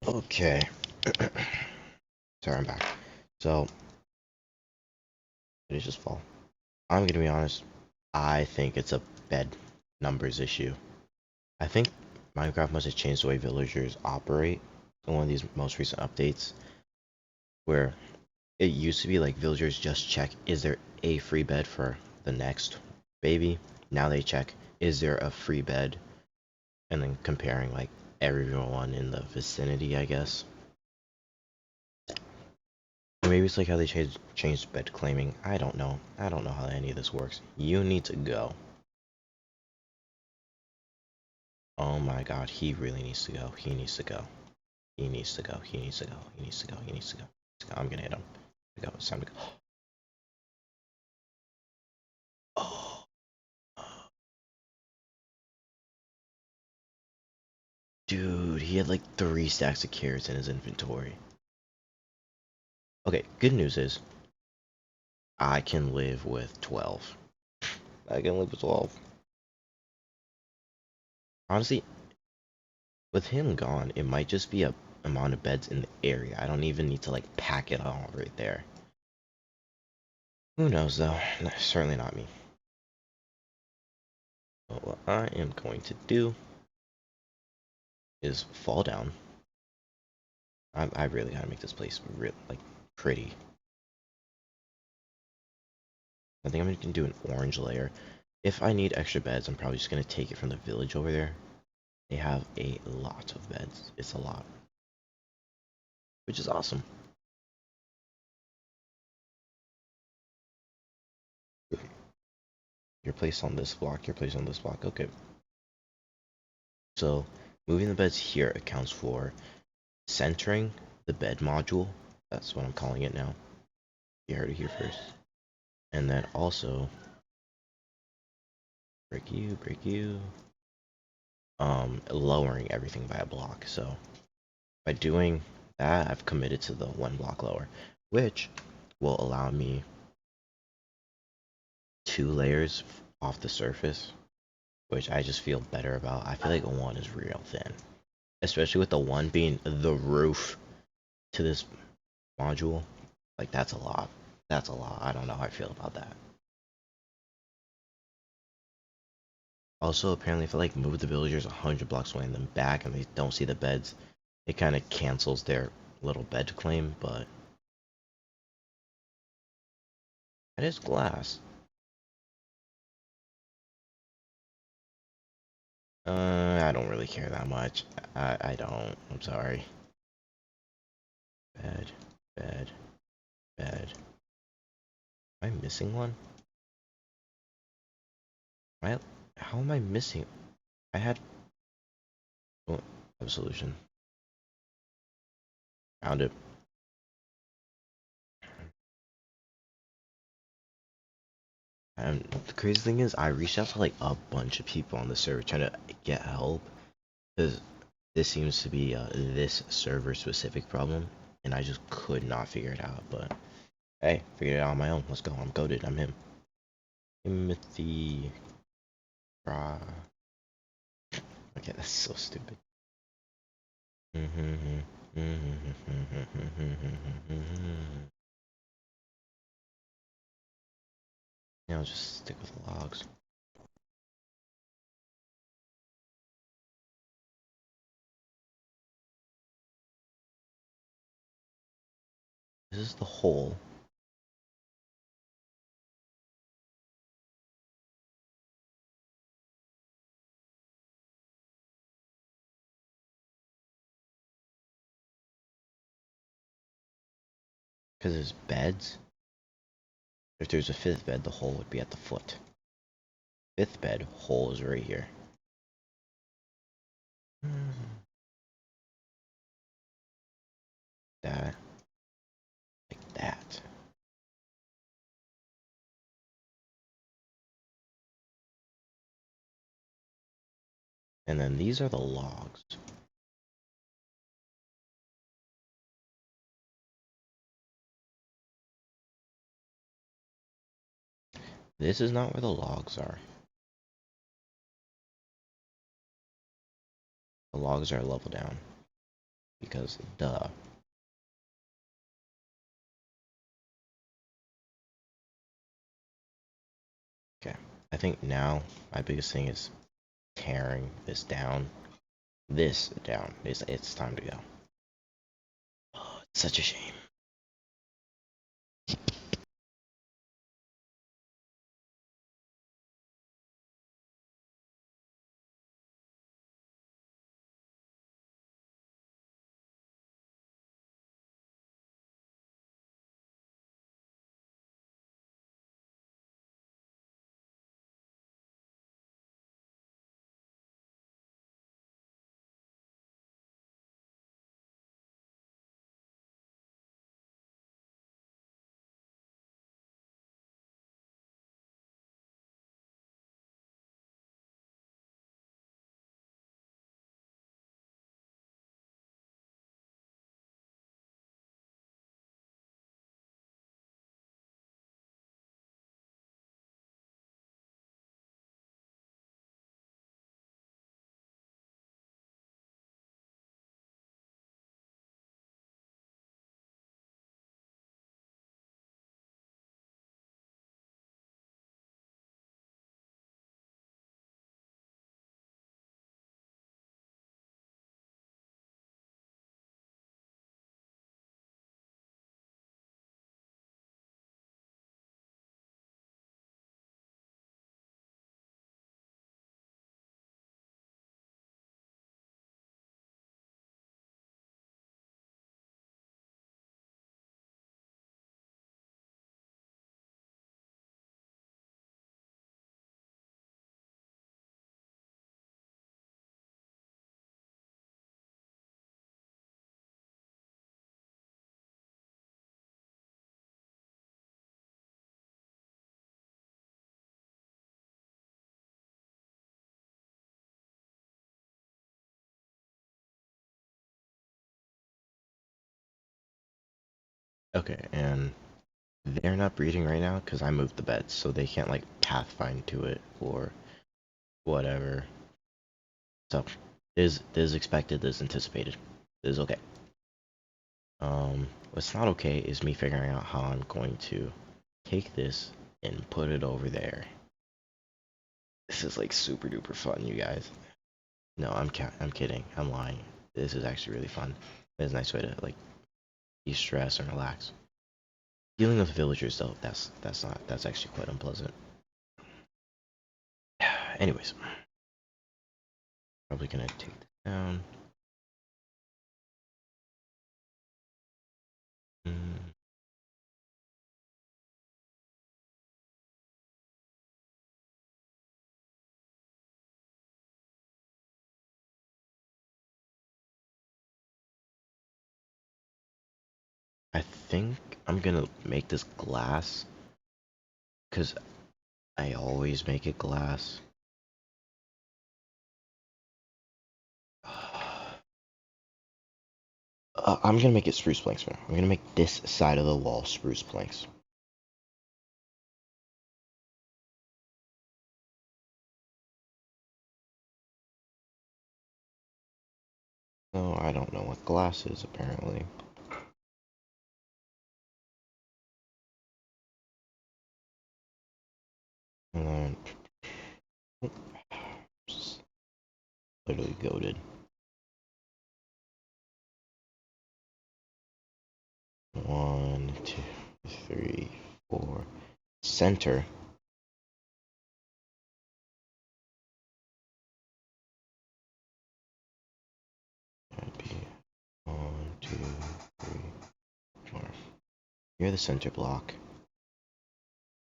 Okay. Sorry, I'm back. So, did it just fall? I'm gonna be honest. I think it's a bed numbers issue. I think Minecraft must have changed the way villagers operate in one of these most recent updates, where it used to be like villagers just check, is there a free bed for the next baby? Now they check, is there a free bed? And then comparing like everyone in the vicinity, I guess. Or maybe it's like how they changed bed claiming. I don't know. I don't know how any of this works. You need to go. Oh my god, he really needs to go. He needs to go. He needs to go. He needs to go. He needs to go. He needs to go. I'm gonna hit him. Go. It's time to go. Oh. Dude, he had like 3 stacks of carrots in his inventory. Okay, good news is I can live with 12. I can live with 12. Honestly, with him gone, it might just be a amount of beds in the area. I don't even need to like pack it all right there. Who knows though? Certainly not me. But what I am going to do is fall down. I really gotta make this place real like pretty. I think I'm gonna do an orange layer. If I need extra beds, I'm probably just gonna take it from the village over there. They have a lot of beds. It's a lot, which is awesome. You're placed on this block. You're placed on this block. Okay. So moving the beds here accounts for centering the bed module. That's what I'm calling it now. You heard it here first. And then also break you. Lowering everything by a block. So by doing that, I've committed to the 1 block lower, which will allow me 2 layers off the surface, which I just feel better about. I feel like 1 is real thin, especially with the 1 being the roof to this module. Like that's a lot. That's a lot. I don't know how I feel about that. Also, apparently, if I like move the villagers 100 blocks away and then back, and they don't see the beds, it kind of cancels their little bed claim. But that is glass. I don't really care that much. I don't. I'm sorry. Bed, bed, bed. Am I missing one? I, how am I missing? I had. Oh, I have a solution. Found it. And the crazy thing is, I reached out to like a bunch of people on the server trying to get help, because this seems to be this server specific problem, and I just could not figure it out. But hey, figured it out on my own. Let's go. I'm goated. I'm him. Timothy. Okay, that's so stupid. Yeah, I'll just stick with logs. This is the hole. Because there's beds. If there's a 5th bed, the hole would be at the foot. 5th bed, hole is right here. That. Like that. And then these are the logs. This is not where the logs are. The logs are level down. Because, duh. Okay. I think now my biggest thing is tearing this down. This down. It's time to go. Oh, it's such a shame. Okay, and they're not breeding right now because I moved the beds, so they can't like pathfind to it or whatever. So, this is expected, this is anticipated. This is okay. What's not okay is me figuring out how I'm going to take this and put it over there. This is like super duper fun, you guys. No, I'm kidding. I'm lying. This is actually really fun. It's a nice way to like de-stress and relax. Dealing with villagers though, that's actually quite unpleasant. Anyways, probably gonna take this down. Mm, I think I'm gonna make this glass because I always make it glass. I'm gonna make it spruce planks for now. I'm gonna make this side of the wall spruce planks. No, I don't know what glass is apparently. And then just literally goaded. 1, 2, 3, 4. Center. That'd be 1, 2, 3, 4. You're the center block.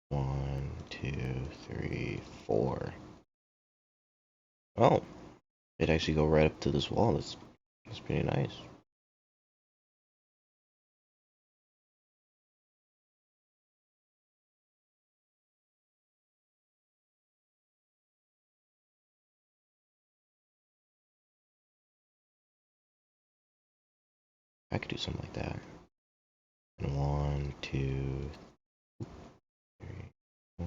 1, 2, 3, 4. Oh, it actually go right up to this wall. That's pretty nice. I could do something like that. And 1, 2, 3, 4.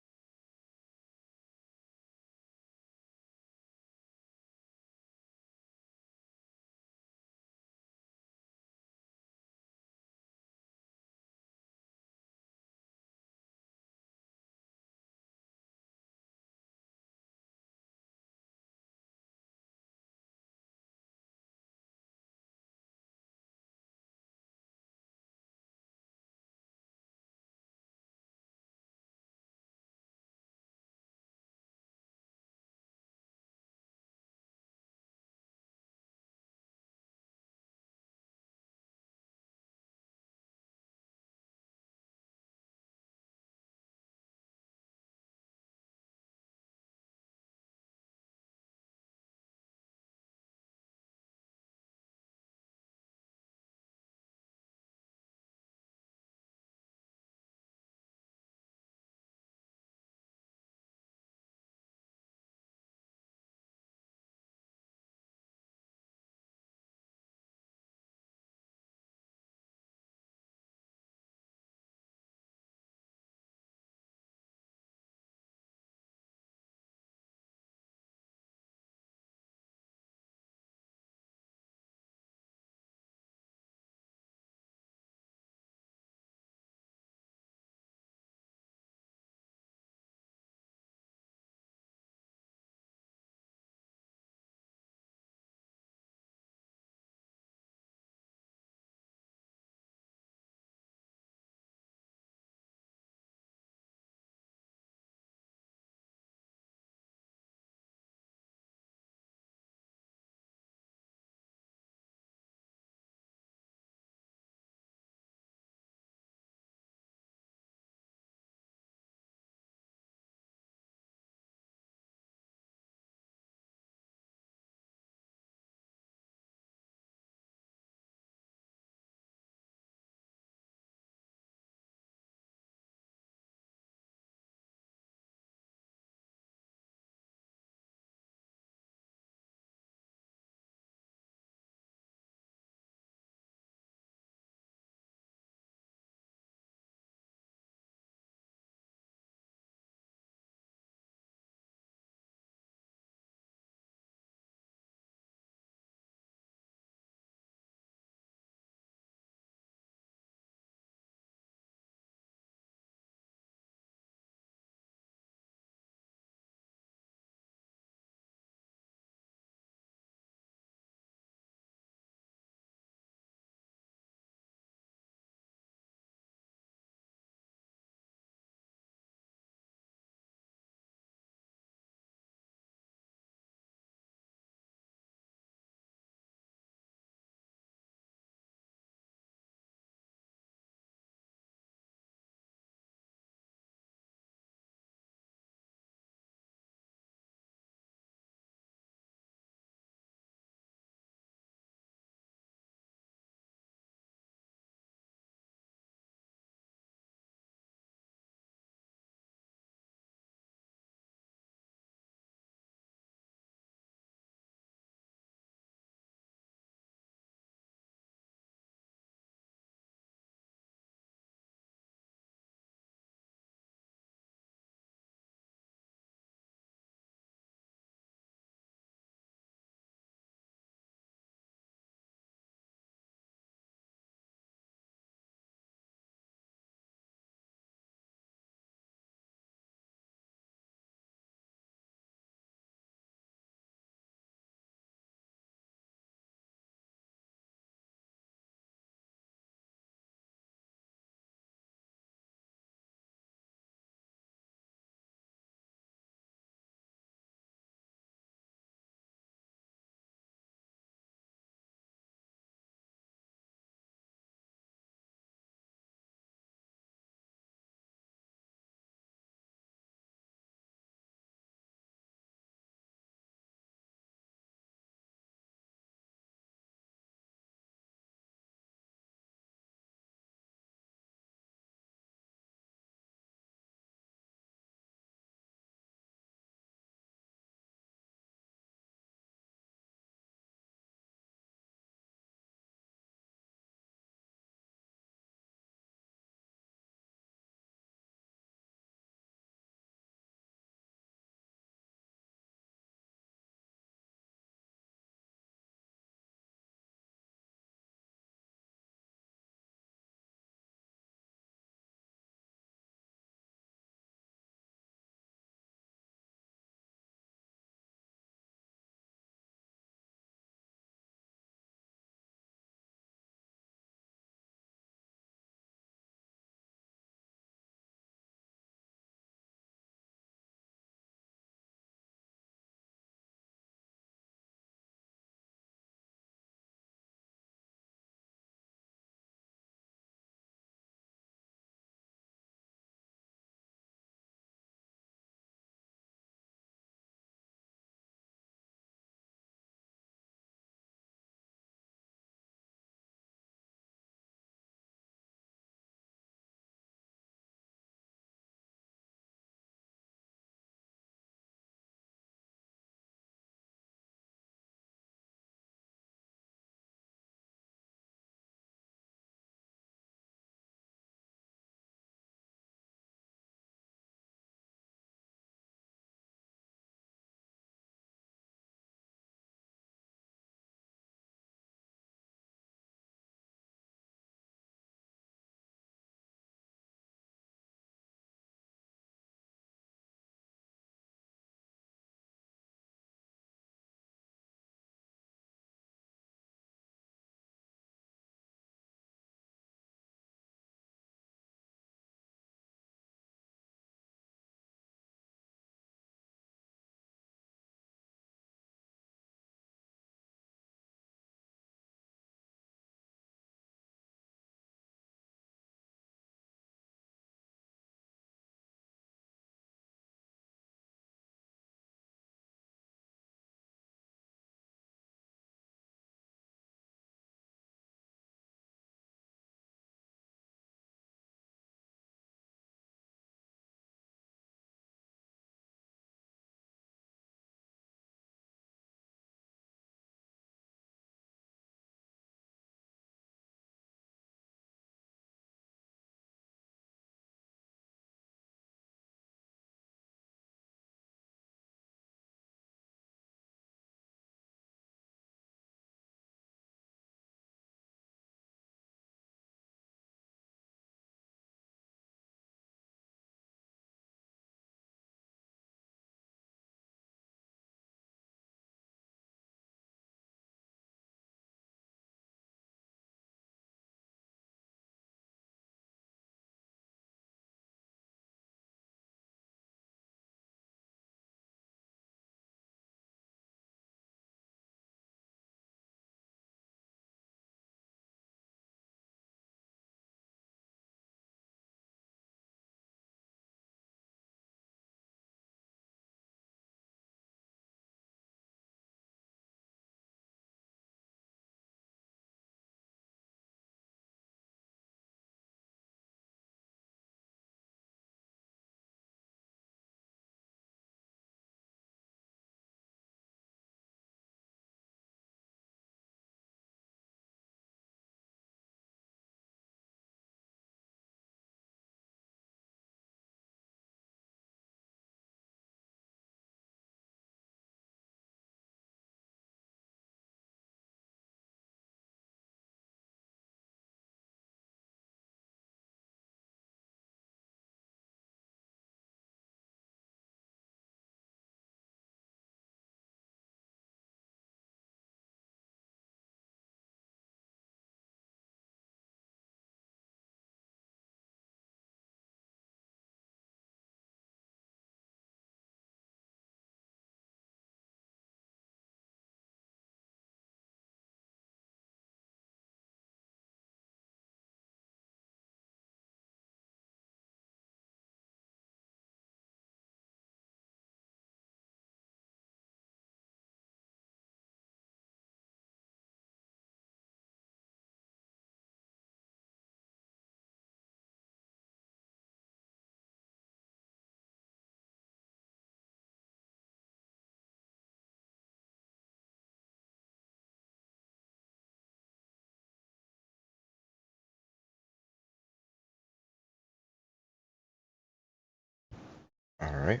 Alright,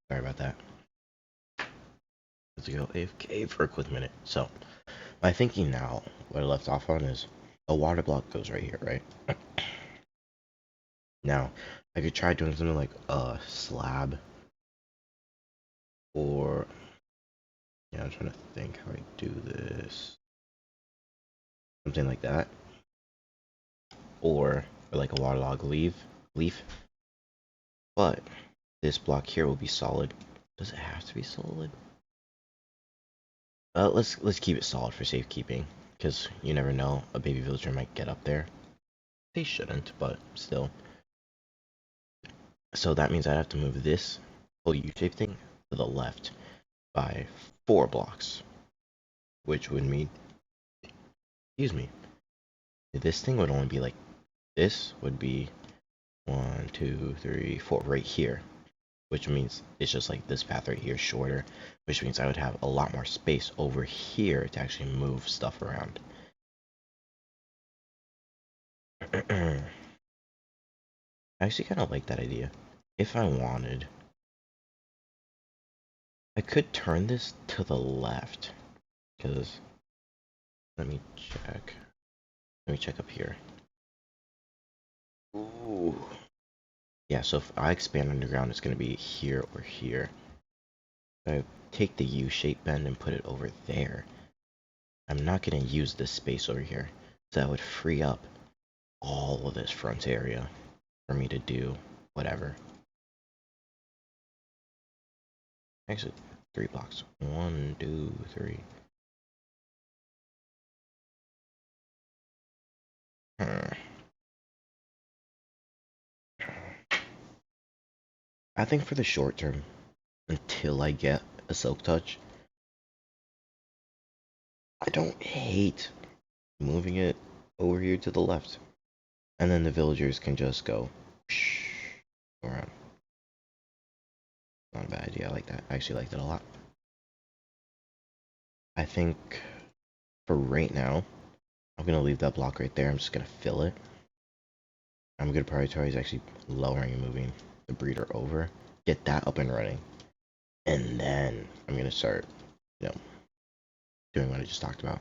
sorry about that. Let's go AFK for a quick minute. So, my thinking now, what I left off on is a water block goes right here, right? Now, I could try doing something like a slab, or yeah, I'm trying to think how I do this. Something like that, or like a waterlog leaf. But this block here will be solid. Does it have to be solid? Let's keep it solid for safekeeping, because you never know, a baby villager might get up there. They shouldn't, but still. So that means I'd have to move this whole U-shaped thing to the left by 4 blocks, which would mean, excuse me, this thing would only be like, this would be 1, 2, 3, 4 right here, which means it's just like this path right here shorter, which means I would have a lot more space over here to actually move stuff around. I actually kind of like that idea. If I wanted, I could turn this to the left, because, let me check. Let me check up here. Ooh. Yeah, so if I expand underground, it's going to be here or here. If I take the U-shaped bend and put it over there, I'm not going to use this space over here. So that would free up all of this front area for me to do whatever. Actually, 3 blocks. 1, 2, 3. I think for the short term, until I get a silk touch, I don't hate moving it over here to the left. And then the villagers can just go around. Not a bad idea. I like that. I actually liked it a lot. I think for right now, I'm going to leave that block right there. I'm just going to fill it. I'm going to prioritize actually lowering and moving the breeder over. Get that up and running. And then I'm going to start, you know, doing what I just talked about.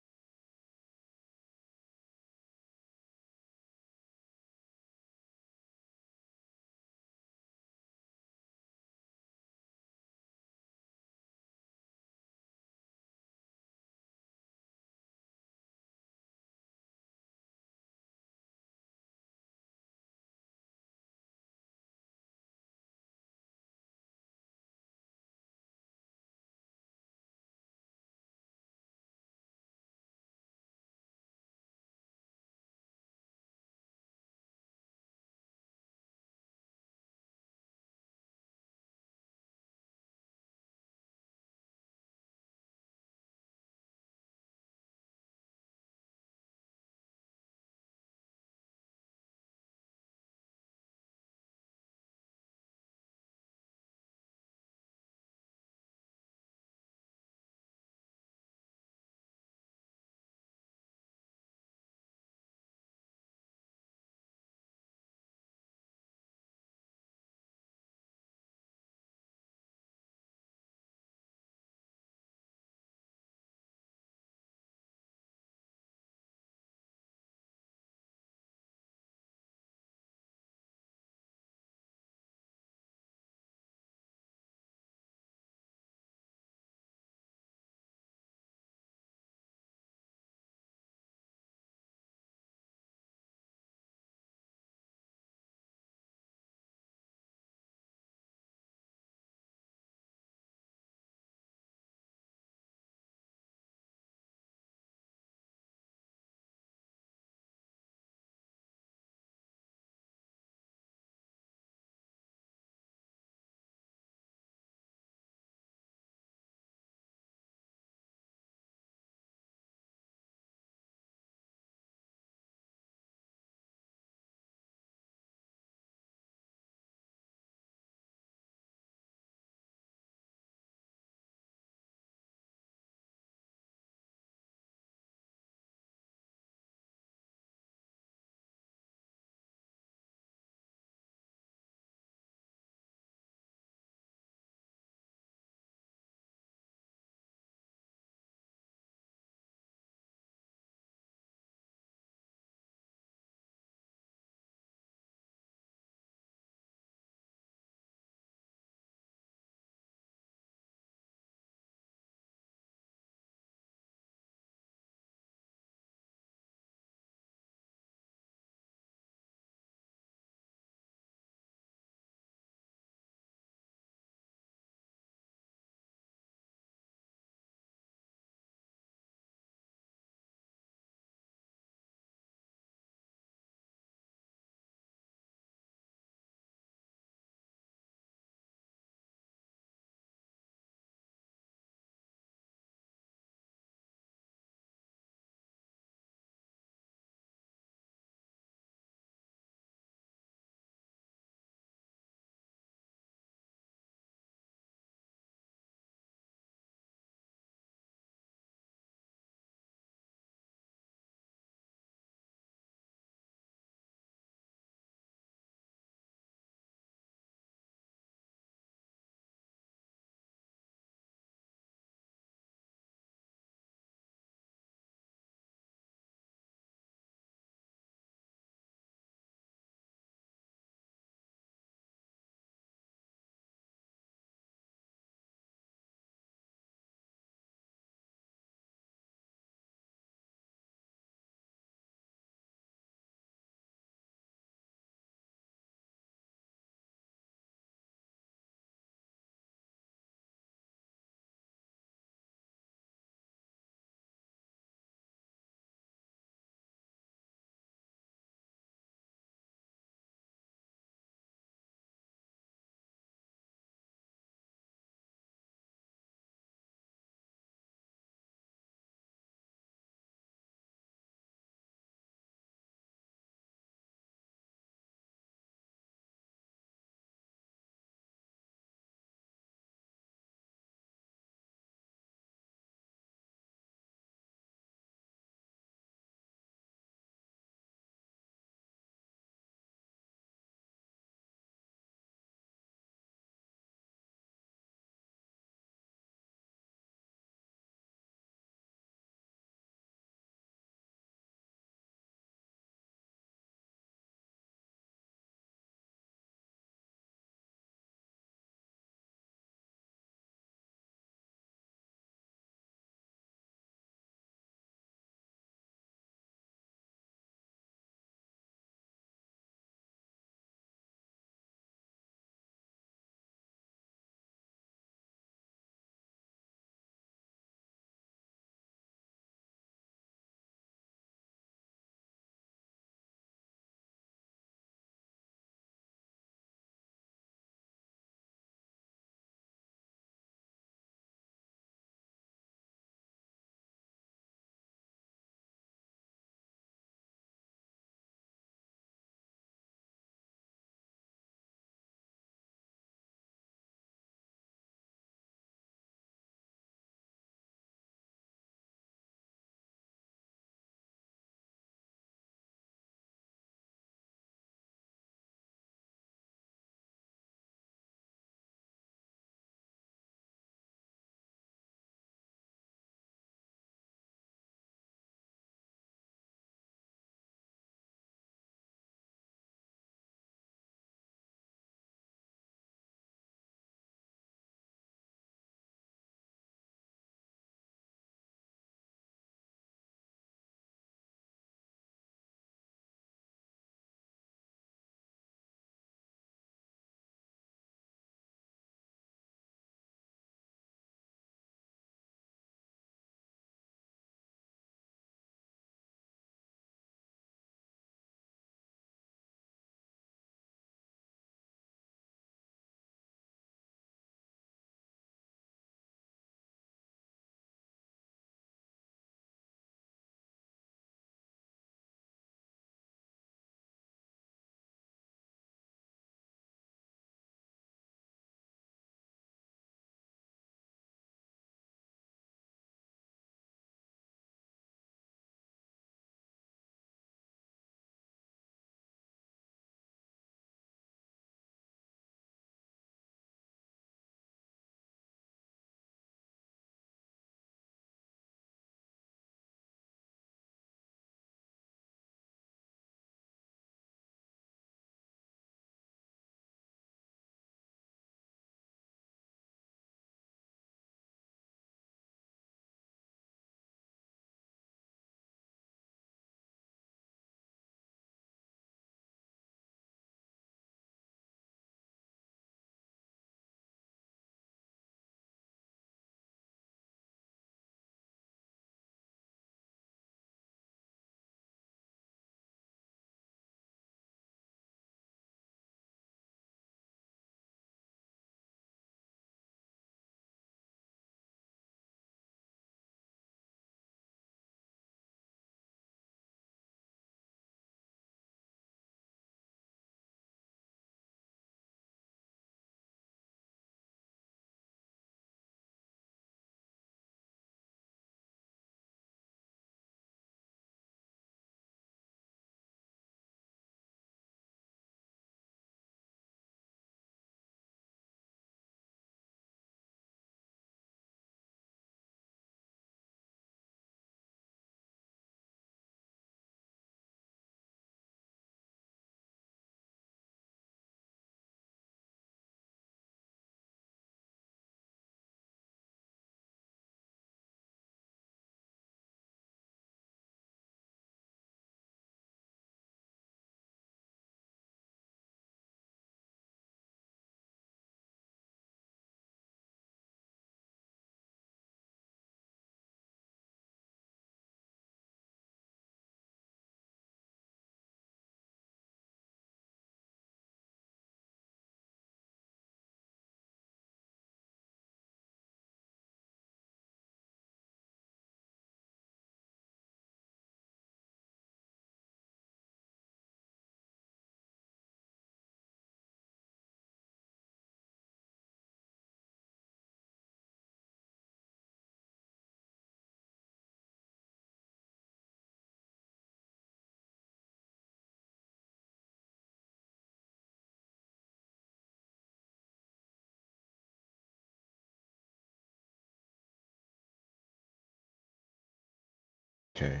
Okay.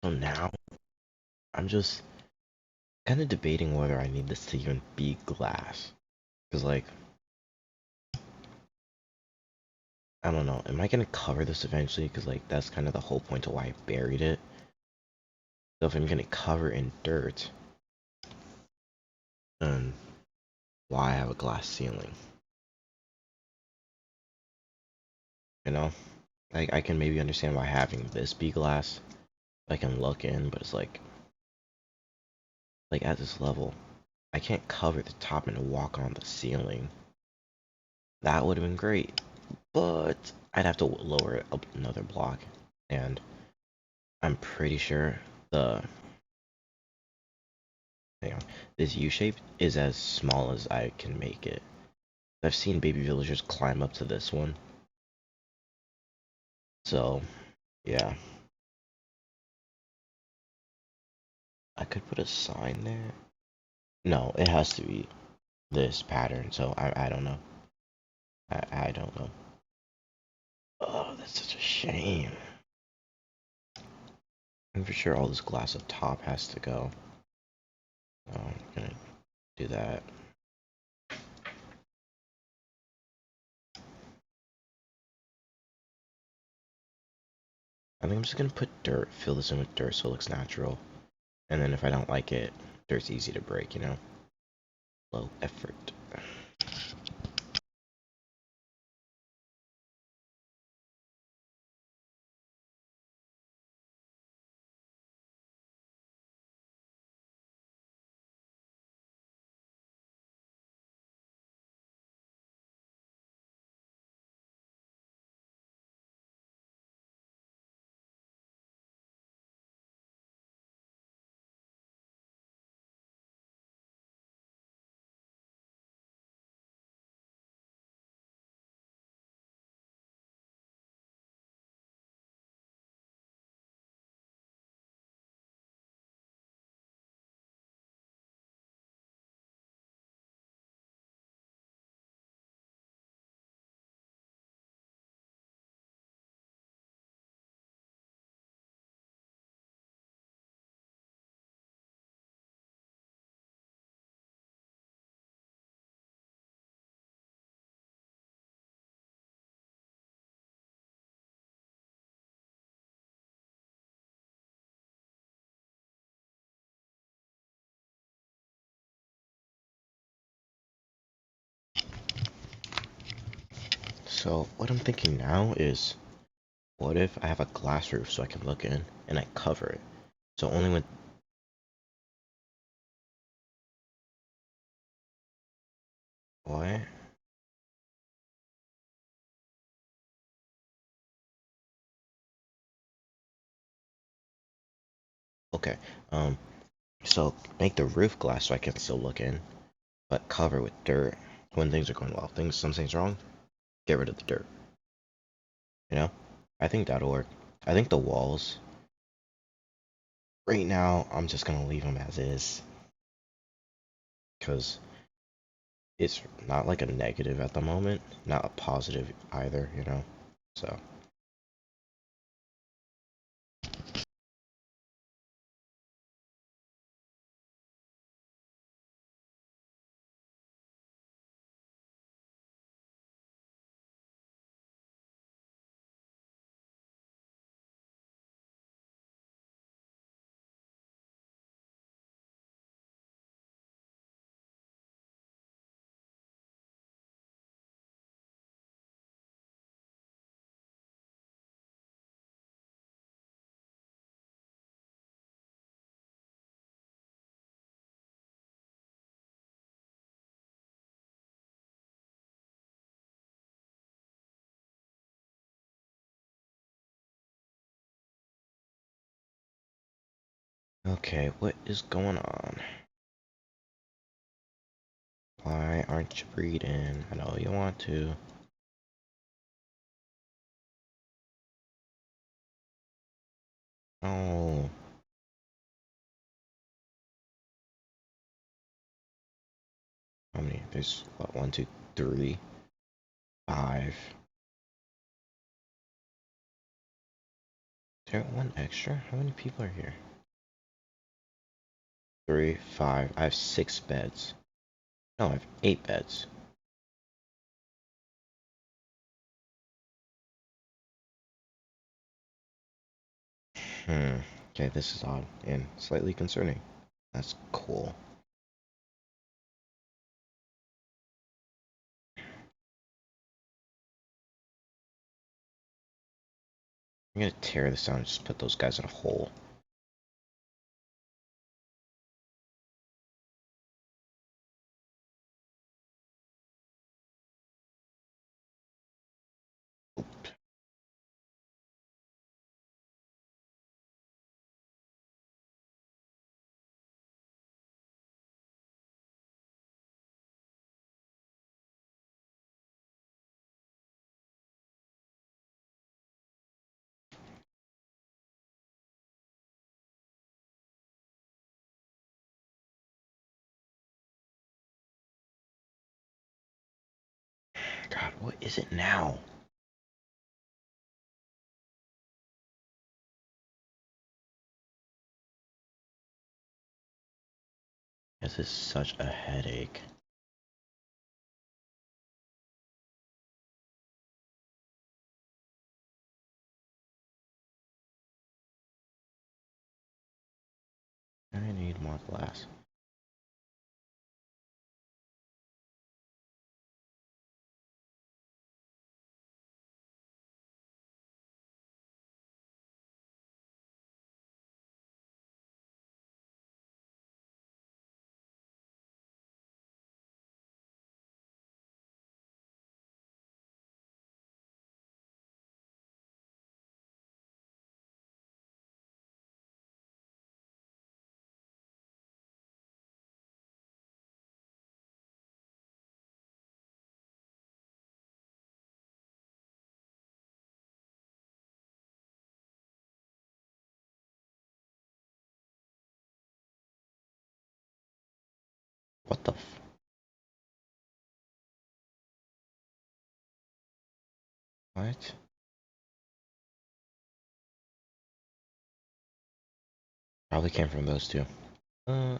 So now I'm just kind of debating whether I need this to even be glass. Because, like, I don't know. Am I gonna cover this eventually? Because, like, that's kind of the whole point of why I buried it. So if I'm gonna cover in dirt, then why have a glass ceiling? You know? Like, I can maybe understand why having this be glass. I can look in, but it's like at this level, I can't cover the top and walk on the ceiling. That would have been great, but I'd have to lower it up another block, and I'm pretty sure the hang on, this U shape is as small as I can make it. I've seen baby villagers climb up to this one, so yeah, I could put a sign there. No, it has to be this pattern, so I don't know. I don't know. Oh, that's such a shame. I'm for sure all this glass up top has to go. So I'm gonna do that. I think I'm just gonna put dirt, fill this in with dirt so it looks natural. And then if I don't like it, dirt's easy to break, you know? Low effort. So what I'm thinking now is, what if I have a glass roof so I can look in and I cover it? So only when what? Okay. So make the roof glass so I can still look in, but cover with dirt when things are going well. Some things wrong, get rid of the dirt. You know? I think that'll work. I think the walls right now I'm just gonna leave them as is because it's not like a negative at the moment, not a positive either, you know? So, okay, what is going on? Why aren't you breeding? I know you want to. Oh, how many? There's what, one, two, three, five, there one extra? How many people are here? 3, 5. I have 6 beds. No, I have 8 beds. Okay, this is odd and slightly concerning. That's cool. I'm gonna tear this down and just put those guys in a hole. God, what is it now? This is such a headache. I need more glass. What the f- What? Probably came from those two. Uh,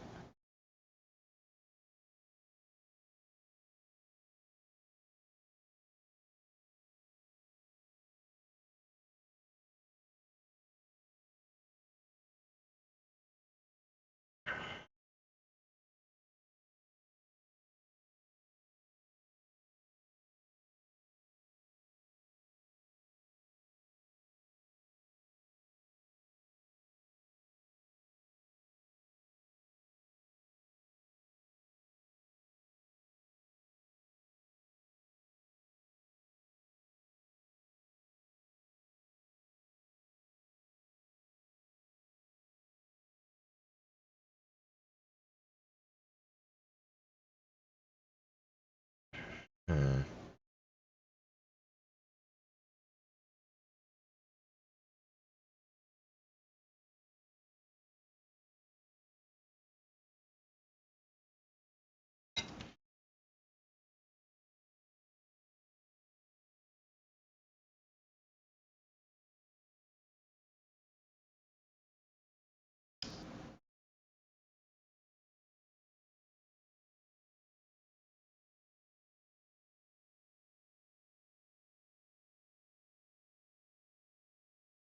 hmm.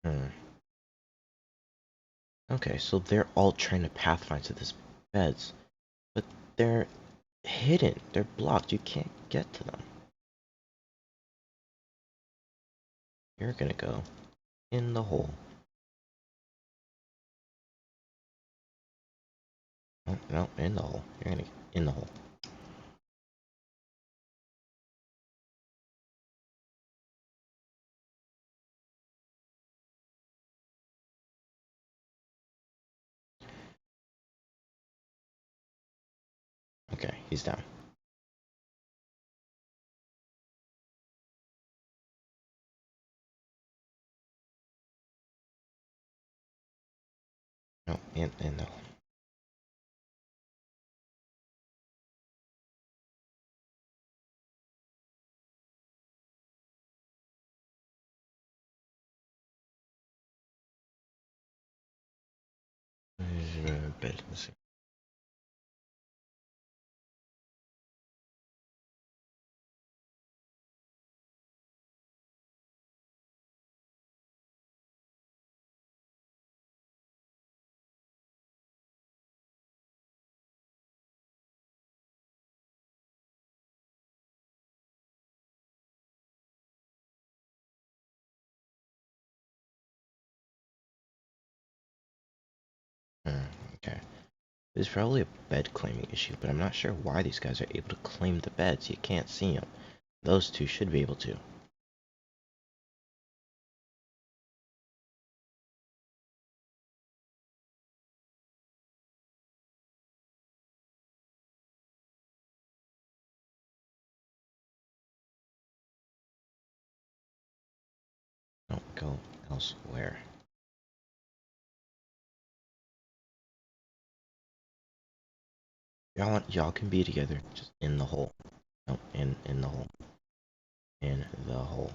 Hmm. Okay, so they're all trying to pathfind to this beds, but they're hidden. They're blocked. You can't get to them. You're gonna go in the hole. Oh, no, in the hole. You're gonna in the hole. Okay, he's down. No, in the hole. bed. Let's see. Okay. There's probably a bed claiming issue, but I'm not sure why these guys are able to claim the beds. You can't see them. Those two should be able to. Don't go elsewhere. Y'all can be together, just in the hole. No, in the hole. In the hole.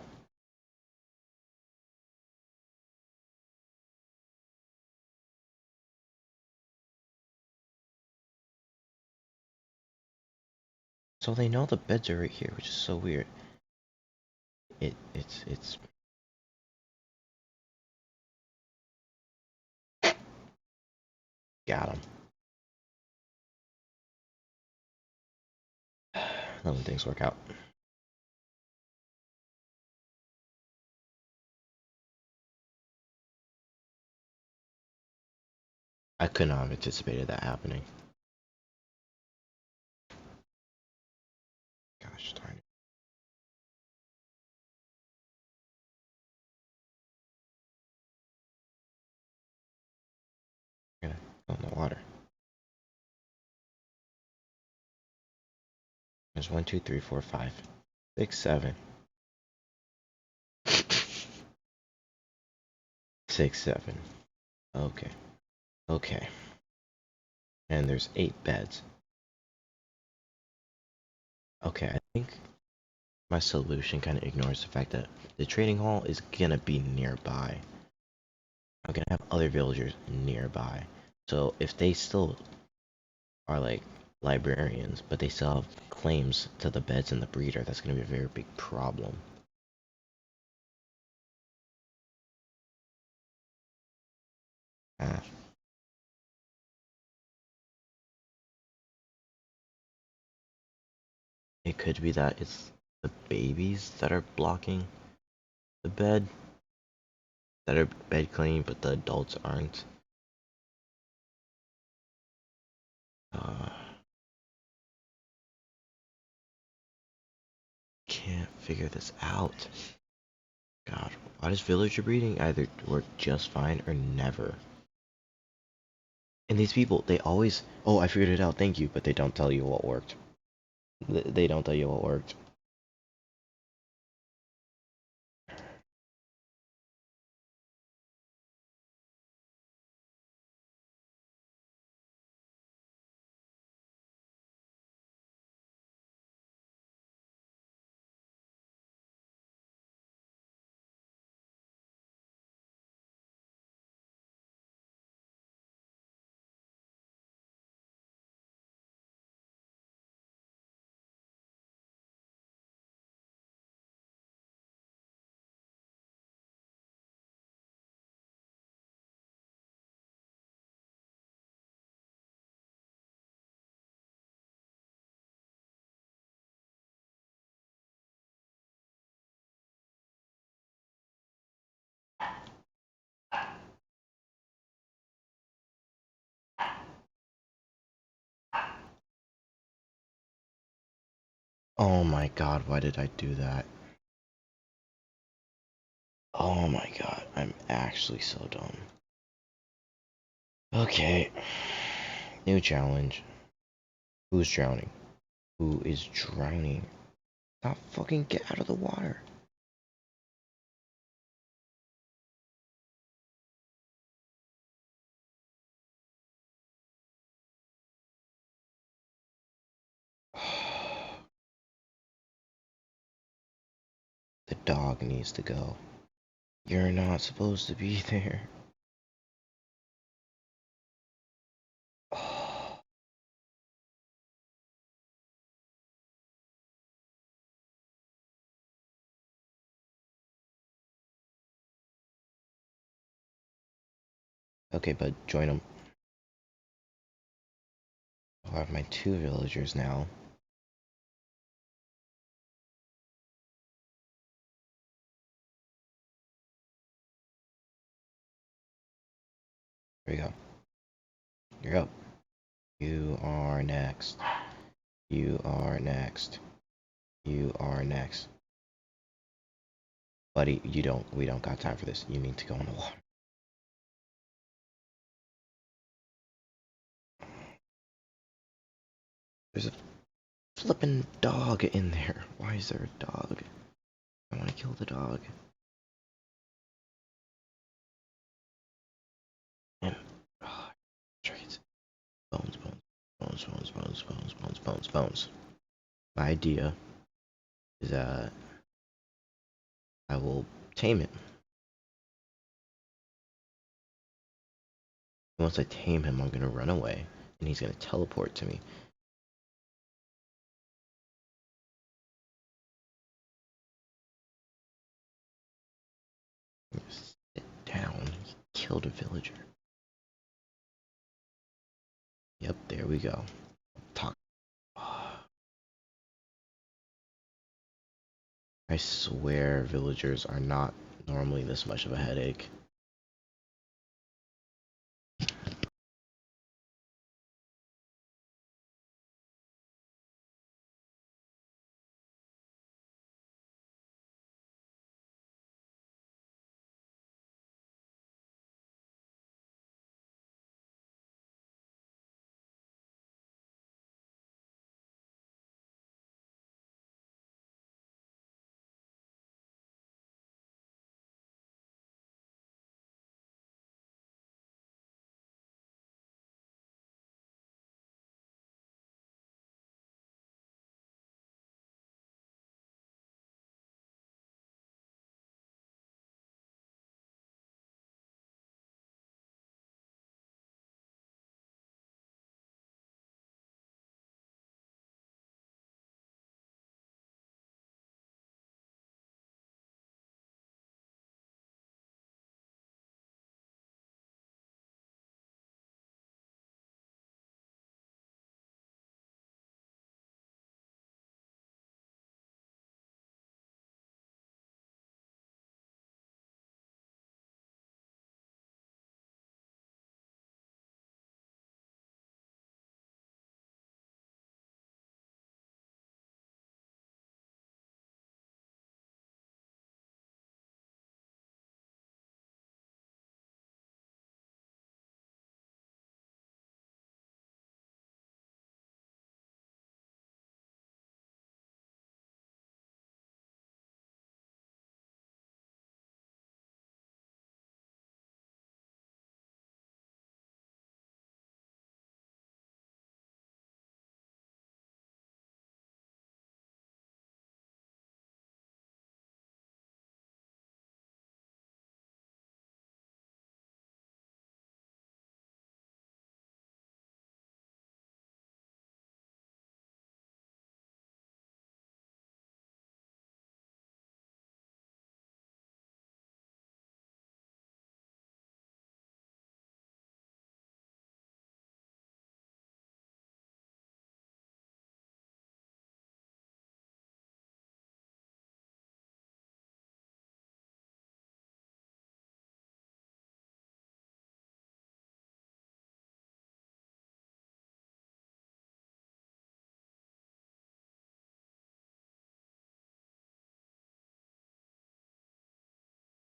So they know the beds are right here, which is so weird. It's got him. None of things work out. I could not have anticipated that happening. Gosh darn it. I'm gonna go in the water. There's 1, 2, 3, 4, 5, 6, 7. 6, 7. Okay. Okay. And there's 8 beds. Okay, I think my solution kind of ignores the fact that the trading hall is gonna be nearby. I'm gonna have other villagers nearby. So if they still are like librarians, but they still have claims to the beds and the breeder, that's gonna be a very big problem. Ah, it could be that it's the babies that are blocking the bed, that are bed claiming, but the adults aren't. Uh, can't figure this out. God, why does villager breeding either work just fine or never? And these people, they always, oh, I figured it out, thank you, but they don't tell you what worked. They don't tell you what worked. Oh my god, why did I do that? Oh my god, I'm actually so dumb. Okay. New challenge. Who's drowning? Who is drowning? Not fucking get out of the water. The dog needs to go. You're not supposed to be there. Okay, bud, join them. I have my 2 villagers now. There we go. You're up. You are next. You are next. You are next. Buddy, we don't got time for this. You need to go on the water. There's a flippin' dog in there. Why is there a dog? I want to kill the dog. And, oh, traits. Bones, bones, bones, bones, bones, bones, bones, bones, bones. My idea is that I will tame it. Once I tame him, I'm gonna run away, and he's gonna teleport to me. Sit down. He killed a villager. Yep, there we go. Talk. I swear villagers are not normally this much of a headache.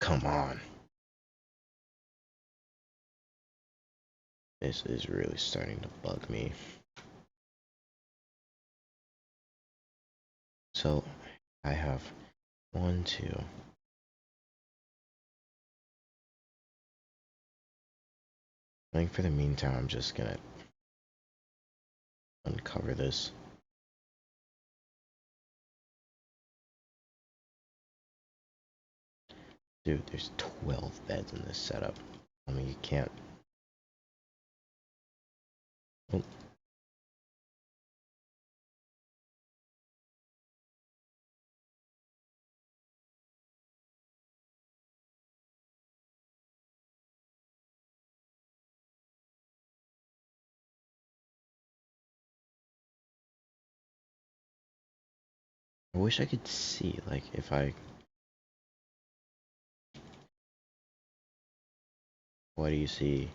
Come on. This is really starting to bug me. So, I have 1, 2. I think for the meantime, I'm just gonna uncover this. Dude, there's 12 beds in this setup. I mean, you can't. Oh, I wish I could see, like, if I... What do you see?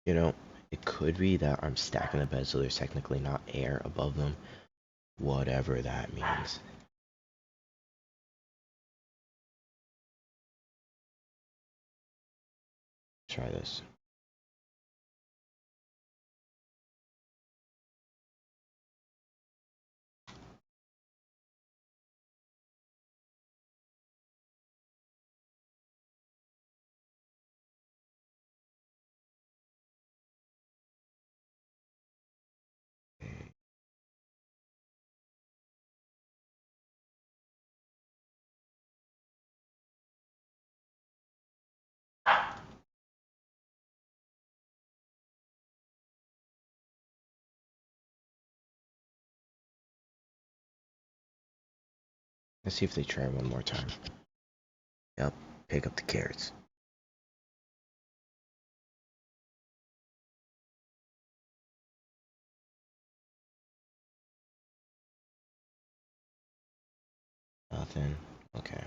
You know, it could be that I'm stacking the bed so there's technically not air above them. Whatever that means. Try this. Let's see if they try one more time. Yep, pick up the carrots. Nothing. Okay.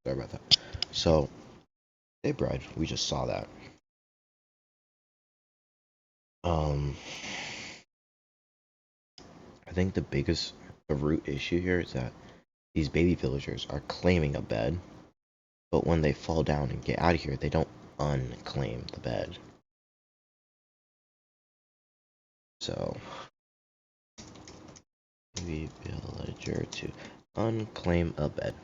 Sorry about that. So, hey, Brad, we just saw that. Um, I think the biggest root issue here is that these baby villagers are claiming a bed, but when they fall down and get out of here, they don't unclaim the bed. So, baby villager to unclaim a bed.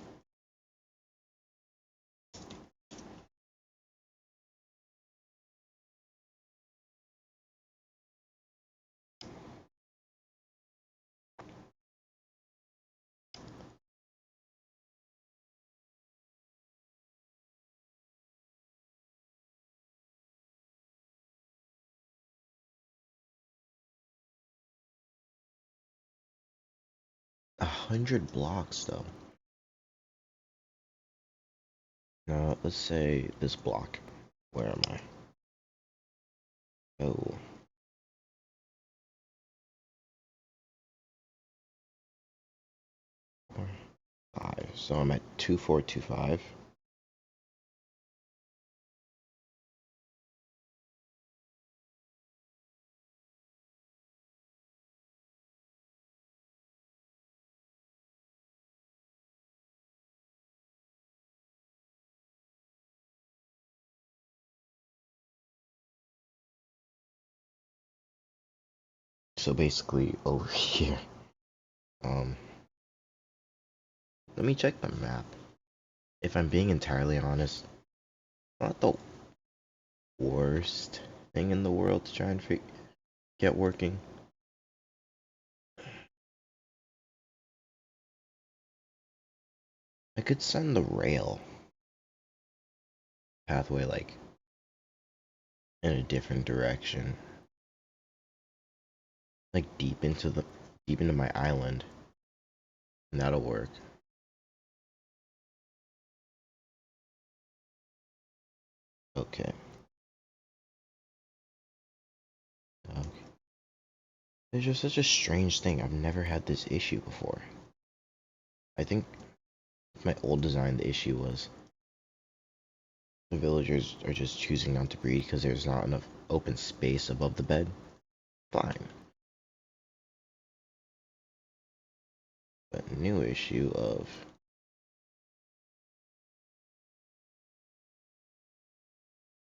100 blocks, though. Now, let's say this block. Where am I? Oh, 4, 5. So I'm at 2425. So basically over here. Um, Let me check the map. If I'm being entirely honest, not the worst thing in the world to try and get working. I could send the rail pathway like in a different direction, like deep into my island, and that'll work. Okay. Okay. It's just such a strange thing. I've never had this issue before. I think my old design, the issue was the villagers are just choosing not to breed because there's not enough open space above the bed. Fine. But new issue of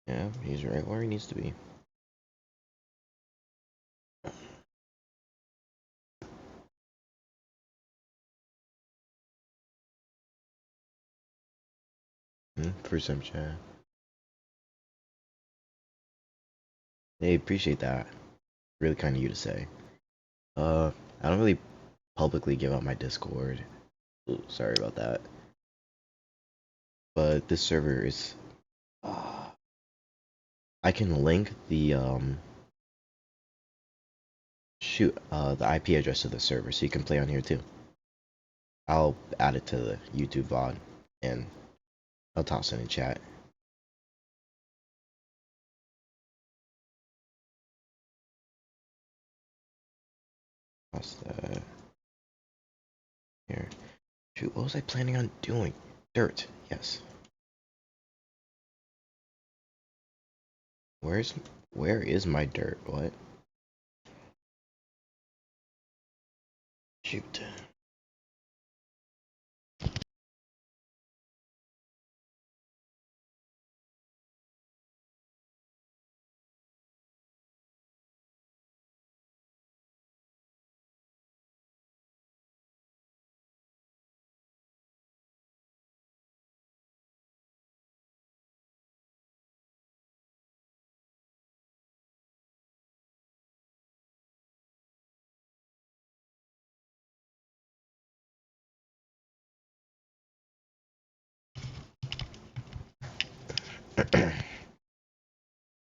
yeah, he's right where he needs to be. First time chat. Hey, appreciate that. Really kind of you to say. I don't really publicly give out my Discord. Ooh, sorry about that. But this server is. Uh, I can link the the IP address of the server so you can play on here too. I'll add it to the YouTube VOD and I'll toss it in chat. Toss that here. Shoot, what was I planning on doing? Dirt, yes. Where is my dirt? What? Shoot.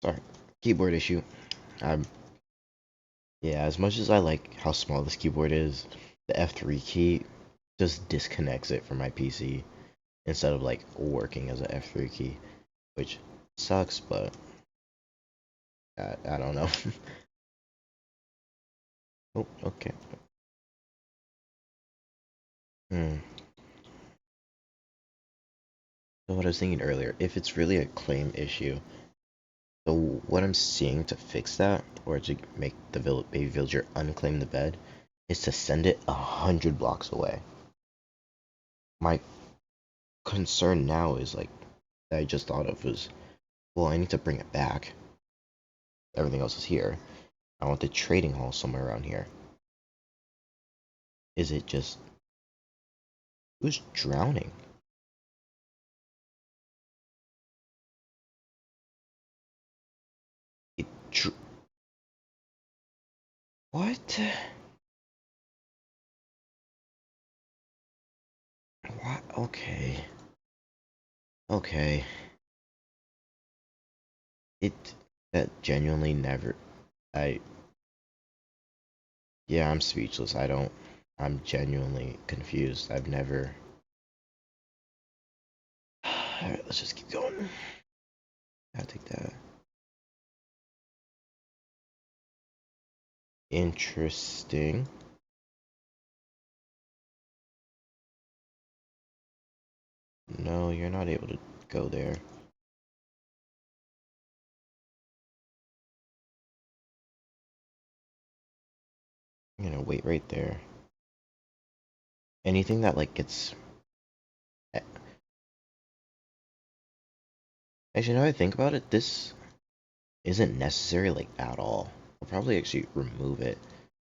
Sorry, keyboard issue. I'm Yeah, as much as I like how small this keyboard is, the F3 key just disconnects it from my PC instead of like working as an F3 key, which sucks, but I don't know. Oh, okay. Hmm. So what I was thinking earlier, if it's really a claim issue, so what I'm seeing to fix that, or to make the baby villager unclaim the bed, is to send it 100 blocks away. My concern now is like that I just thought of was, well, I need to bring it back. Everything else is here. I want the trading hall somewhere around here. Is it just who's drowning? It what? What? Okay. Okay. It that genuinely never. I Yeah, I'm speechless. I don't. I'm genuinely confused. I've never. Alright, let's just keep going. I'll take that. Interesting. No, you're not able to go there. I'm gonna wait right there. Anything that like gets. Actually, now I think about it, this isn't necessary like at all. I'll probably actually remove it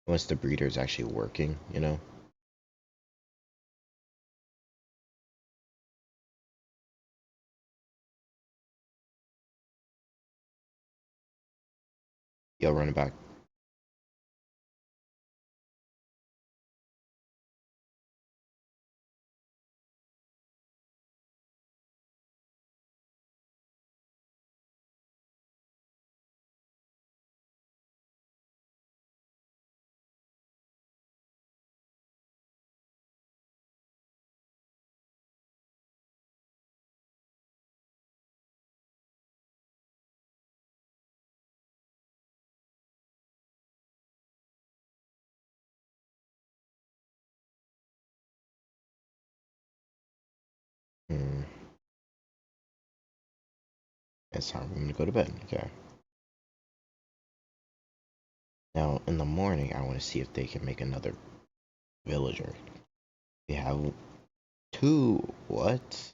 once the breeder is actually working, you know? Yo, run it back. Hmm. It's time for him to go to bed. Okay. Now, in the morning, I want to see if they can make another villager. We have two. What?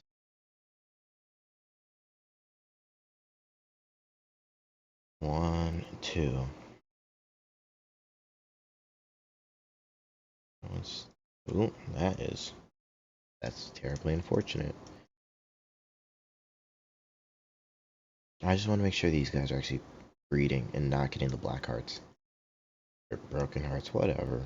One, two. That's, ooh, that's terribly unfortunate. I just want to make sure these guys are actually breeding and not getting the black hearts. Or broken hearts, whatever.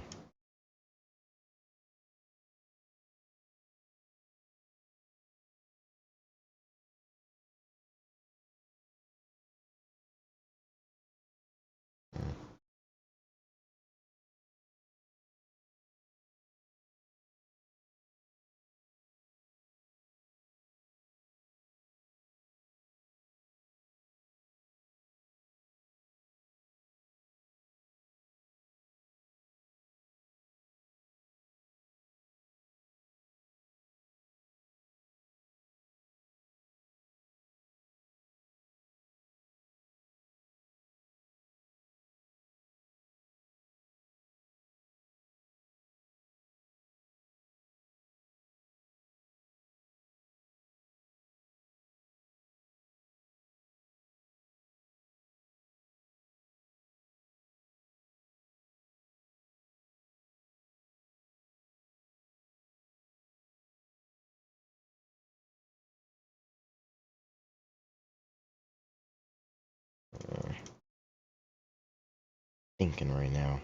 Thinking right now.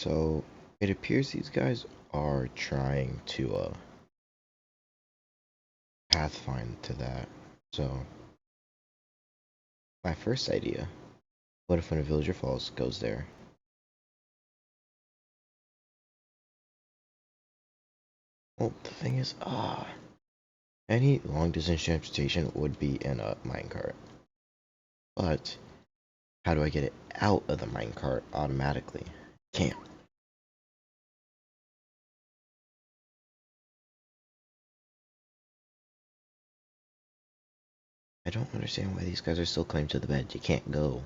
So it appears these guys are trying to pathfind to that. So my first idea, what if when a villager falls, goes there? Well, the thing is, any long distance transportation would be in a minecart. But how do I get it out of the minecart automatically? Can't. I don't understand why these guys are still claimed to the bed. You can't go.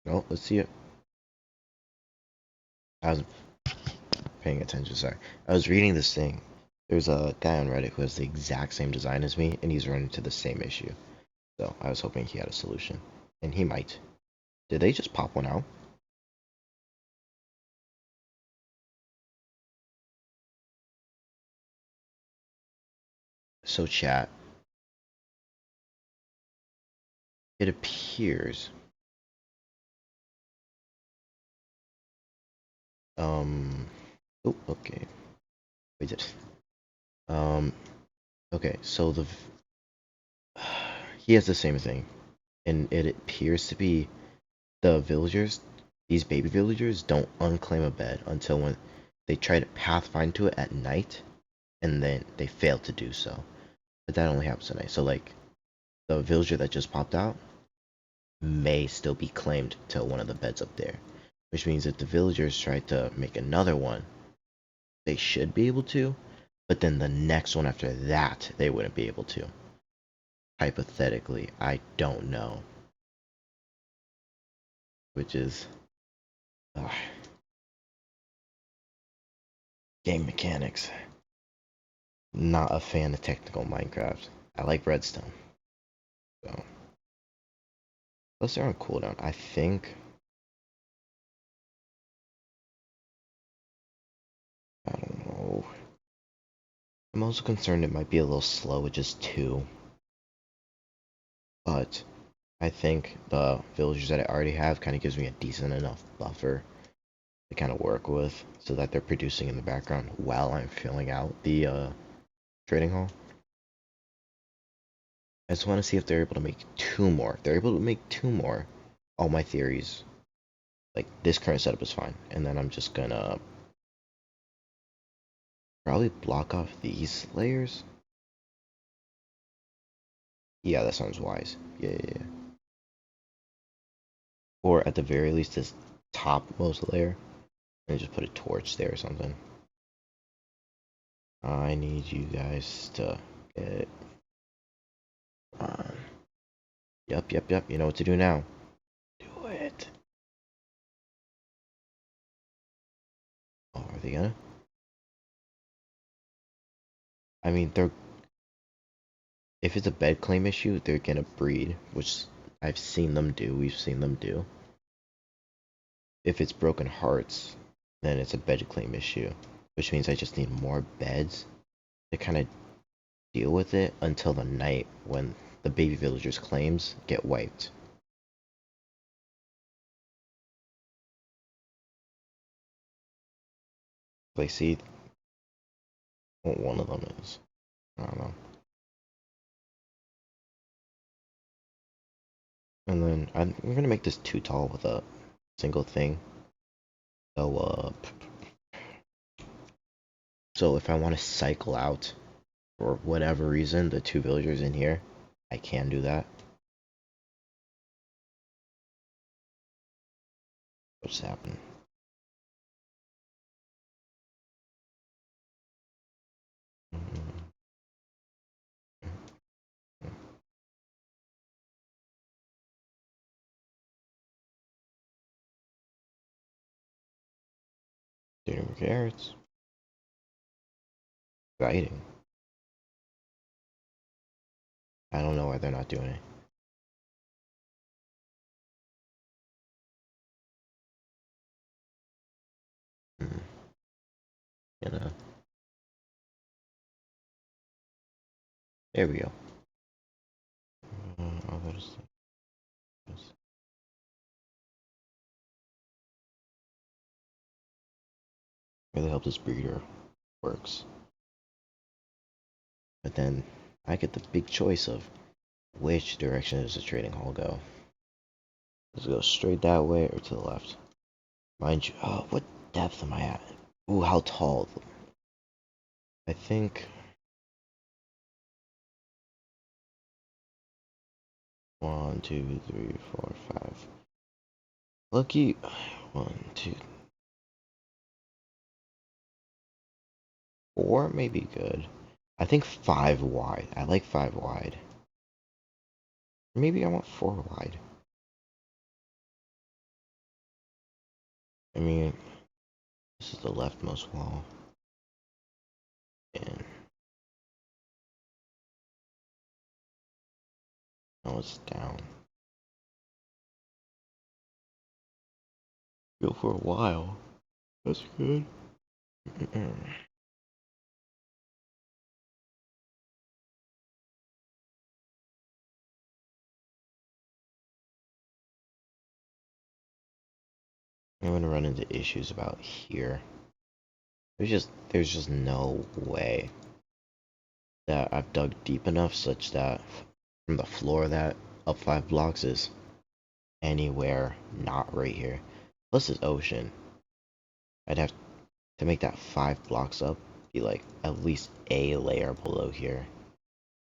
No, let's see it. I wasn't paying attention, sorry. I was reading this thing. There's a guy on Reddit who has the exact same design as me, and he's running into the same issue. So I was hoping he had a solution. And he might. Did they just pop one out? So chat, it appears um oh okay. We did. Um okay, so he has the same thing. And it appears to be the villagers, these baby villagers don't unclaim a bed until when they try to pathfind to it at night and then they fail to do so. But that only happens at night. So like the villager that just popped out may still be claimed to one of the beds up there. Which means if the villagers try to make another one, they should be able to, but then the next one after that, they wouldn't be able to. Hypothetically, I don't know. Which is uh, game mechanics. Not a fan of technical Minecraft. I like Redstone. So, plus they're on cooldown. I think. I don't know. I'm also concerned it might be a little slow with just two. But I think the villagers that I already have kind of gives me a decent enough buffer to kind of work with so that they're producing in the background while I'm filling out the trading hall. I just want to see if they're able to make two more. If they're able to make two more, all my theories, like this current setup is fine. And then I'm just gonna probably block off these layers. Yeah, that sounds wise. Yeah, yeah, yeah. or at the very least this topmost layer, and just put a torch there or something. I need you guys to get on. Yep. You know what to do now. Do it. Oh, are they gonna? I mean, they're if it's a bed claim issue, they're gonna breed, which I've seen them do. We've seen them do. If it's broken hearts, then it's a bed claim issue, which means I just need more beds to kind of deal with it until the night when the baby villagers' claims get wiped. They see what one of them is. I don't know. And then we're gonna make this too tall with a single thing. So if I want to cycle out for whatever reason the two villagers in here, I can do that. What's happened? Doing carrots. Exciting. I don't know why they're not doing it. Mm, you know. There we go. I'll go to sleep. Really hope this breeder works. But then I get the big choice of which direction does the trading hall go. Does it go straight that way or to the left? Mind you, oh, what depth am I at? Ooh, how tall? I think 1, 2, 3, 4, 5. Lucky 1, 2, 4 may be good. I think 5 wide. I like 5 wide. Maybe I want 4 wide. I mean, this is the leftmost wall. And now it's down. Go for a while. That's good. I'm gonna run into issues about here. There's just no way that I've dug deep enough such that from the floor that up 5 blocks is anywhere not right here. Plus this ocean. I'd have to make that 5 blocks up be like at least a layer below here.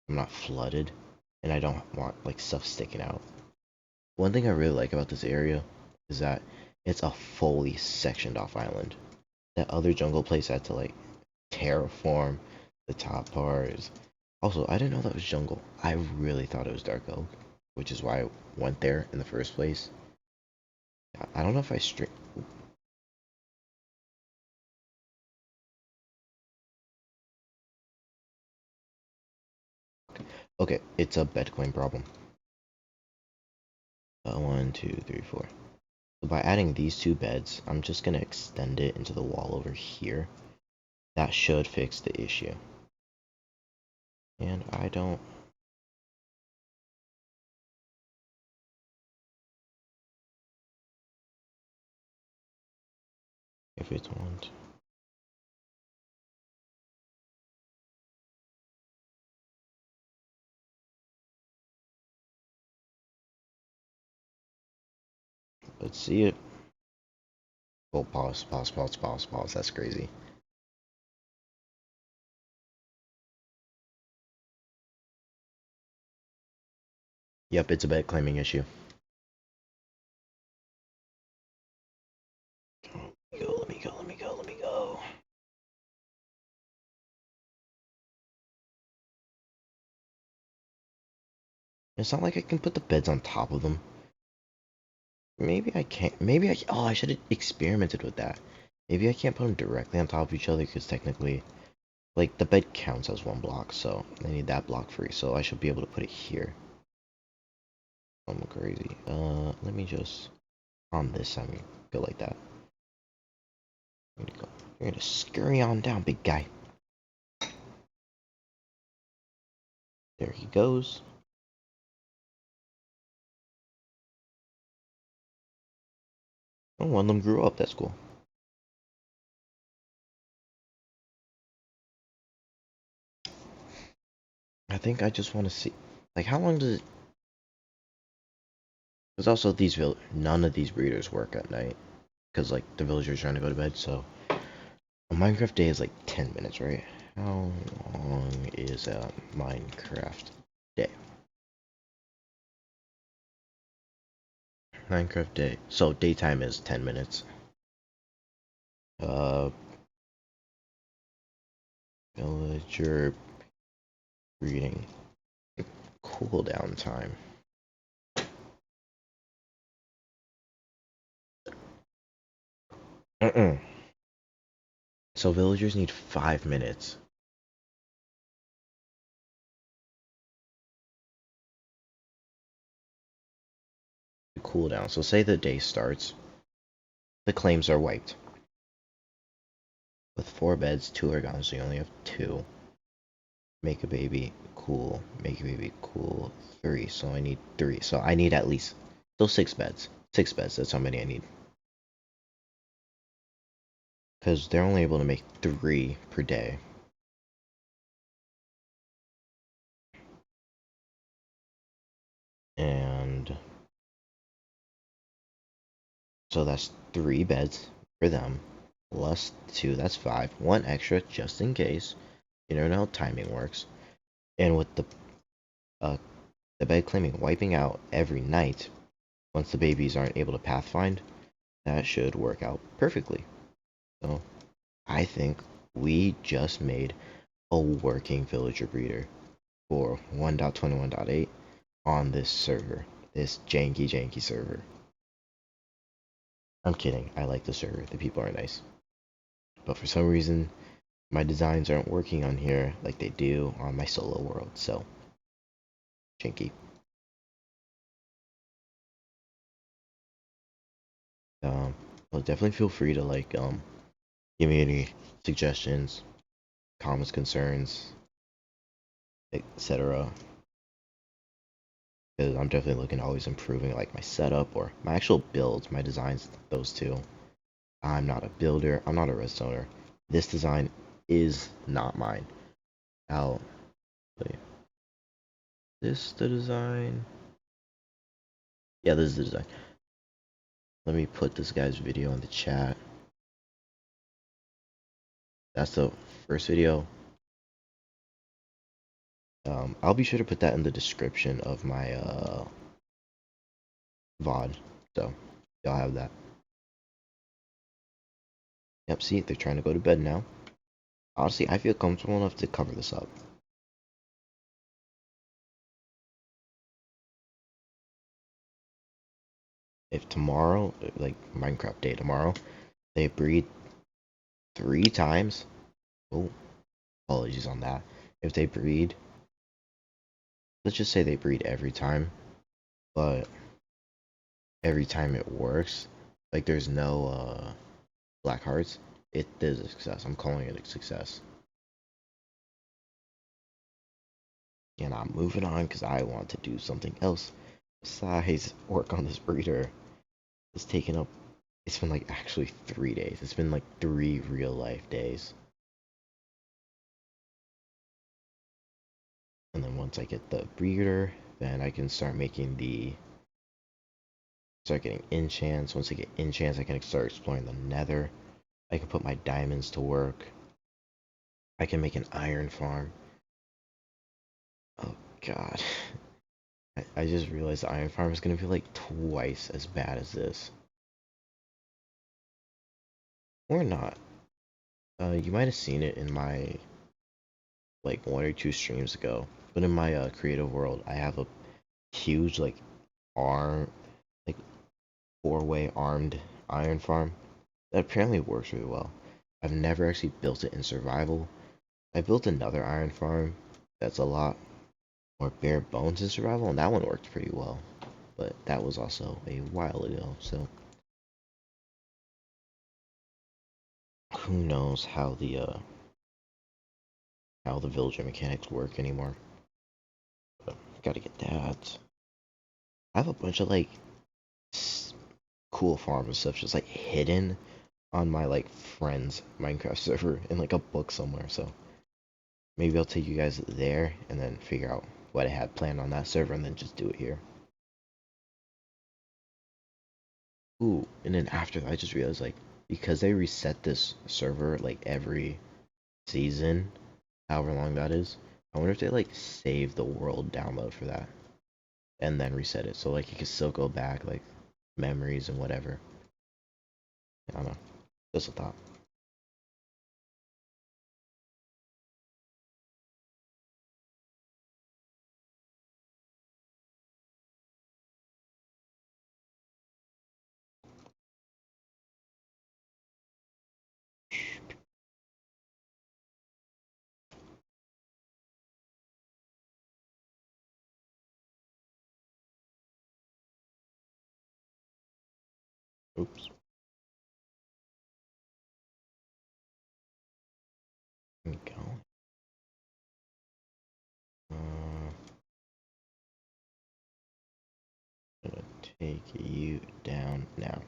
I'm not flooded and I don't want like stuff sticking out. One thing I really like about this area is that it's a fully sectioned off island. That other jungle place had to like terraform the top part. Also, I didn't know that was jungle. I really thought it was dark oak, which is why I went there in the first place. I don't know if I straight. Okay, it's a bed claim problem. 1, 2, 3, 4. So by adding these 2 beds, I'm just gonna extend it into the wall over here. That should fix the issue. And I don't. If it's 1, 2. Let's see it. Oh, pause. That's crazy. Yep, it's a bed claiming issue. go. It's not like I can put the beds on top of them. Maybe I can't. Maybe I. Oh, I should have experimented with that. Maybe I can't put them directly on top of each other because technically, like, the bed counts as one block, so I need that block free. So I should be able to put it here. I'm crazy. Let me just on this side go like that. You're gonna go. You're gonna scurry on down, big guy. There he goes. Oh, one of them grew up. That's cool. I think I just want to see, like, how long does it? Because also none of these breeders work at night, because like the villagers are trying to go to bed. So a Minecraft day is like 10 minutes, right? How long is a Minecraft day? Minecraft day. So daytime is 10 minutes. Uh, Villager breeding cooldown time. So villagers need 5 minutes. To cool down. So say the day starts, the claims are wiped. With 4 beds, 2 are gone, so you only have 2. Make a baby, cool. Make a baby, cool. 3, so I need 3. So I need at least those 6 beds. 6 beds, that's how many I need. Because they're only able to make 3 per day. And so that's 3 beds for them. Plus 2, that's 5. 1 extra just in case. You never know how timing works. And with the bed claiming wiping out every night, once the babies aren't able to pathfind, that should work out perfectly. So I think we just made a working villager breeder for 1.21.8 on this server, this janky server. I'm kidding, I like the server, the people are nice. But for some reason, my designs aren't working on here like they do on my solo world, so janky. Well, definitely feel free to like give me any suggestions, comments, concerns, etc. Because I'm definitely looking at always improving like my setup or my actual builds, my designs, those two. I'm not a builder, I'm not a redstoner. This design is not mine. I'll wait. This the design? Yeah, this is the design. Let me put this guy's video in the chat. That's the first video. I'll be sure to put that in the description of my VOD. So y'all have that. Yep, see, they're trying to go to bed now. Honestly, I feel comfortable enough to cover this up. If tomorrow, like Minecraft day tomorrow, they breed 3 times. Oh, apologies on that. If they breed, let's just say they breed every time, but every time it works, like there's no black hearts, it is a success. I'm calling it a success. And I'm moving on because I want to do something else besides work on this breeder. It's taken up, it's been like actually 3 days. It's been like 3 real life days. And then once I get the breeder, then I can start making start getting enchants. Once I get enchants, I can start exploring the nether. I can put my diamonds to work. I can make an iron farm. Oh god. I just realized the iron farm is gonna be like twice as bad as this. Or not. You might have seen it in my like 1 or 2 streams ago, but in my creative world, I have a huge like arm, like 4-way armed iron farm that apparently works really well. I've never actually built it in survival. I built another iron farm that's a lot more bare bones in survival, and that one worked pretty well. But that was also a while ago, so who knows how the villager mechanics work anymore. But gotta get that. I have a bunch of like cool farms and stuff just like hidden on my like friend's Minecraft server in like a book somewhere. So maybe I'll take you guys there and then figure out what I had planned on that server and then just do it here. Ooh, and then after that, I just realized like because they reset this server like every season, however long that is, I wonder if they like save the world download for that and then reset it so like you can still go back like memories and whatever. I don't know. Just a thought. Oops. Go. Uh, gonna take you down now.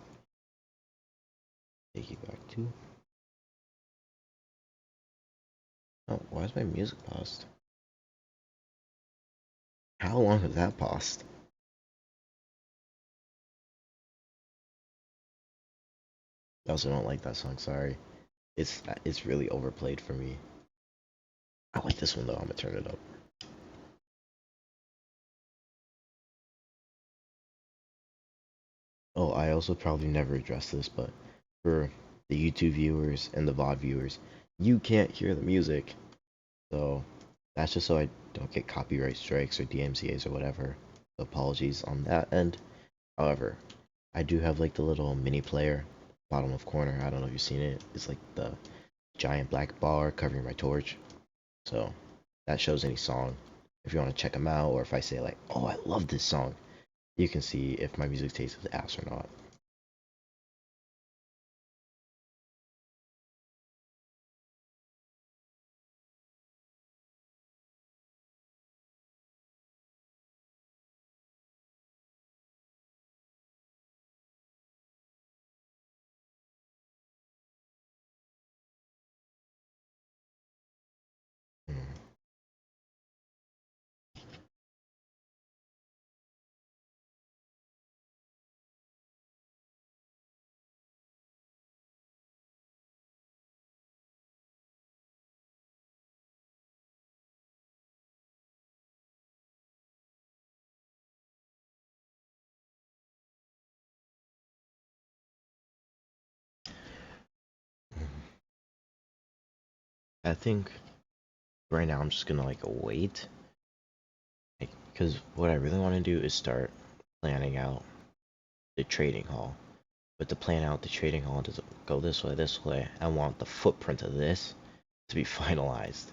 Take you back to. Oh, why is my music paused? How long has that paused? I also don't like that song. Sorry. It's really overplayed for me. I like this one though. I'm gonna turn it up. Oh, I also probably never addressed this, but for the YouTube viewers and the VOD viewers, you can't hear the music. So that's just so I don't get copyright strikes or DMCA's or whatever. Apologies on that end. However, I do have like the little mini player, bottom left corner. I don't know if you've seen it. It's like the giant black bar covering my torch. So that shows any song. If you want to check them out, or if I say like, oh, I love this song, you can see if my music taste is ass or not. Mm. I think right now I'm just gonna like wait, like, because what I really want to do is start planning out the trading hall. But to plan out the trading hall doesn't go this way. I want the footprint of this to be finalized.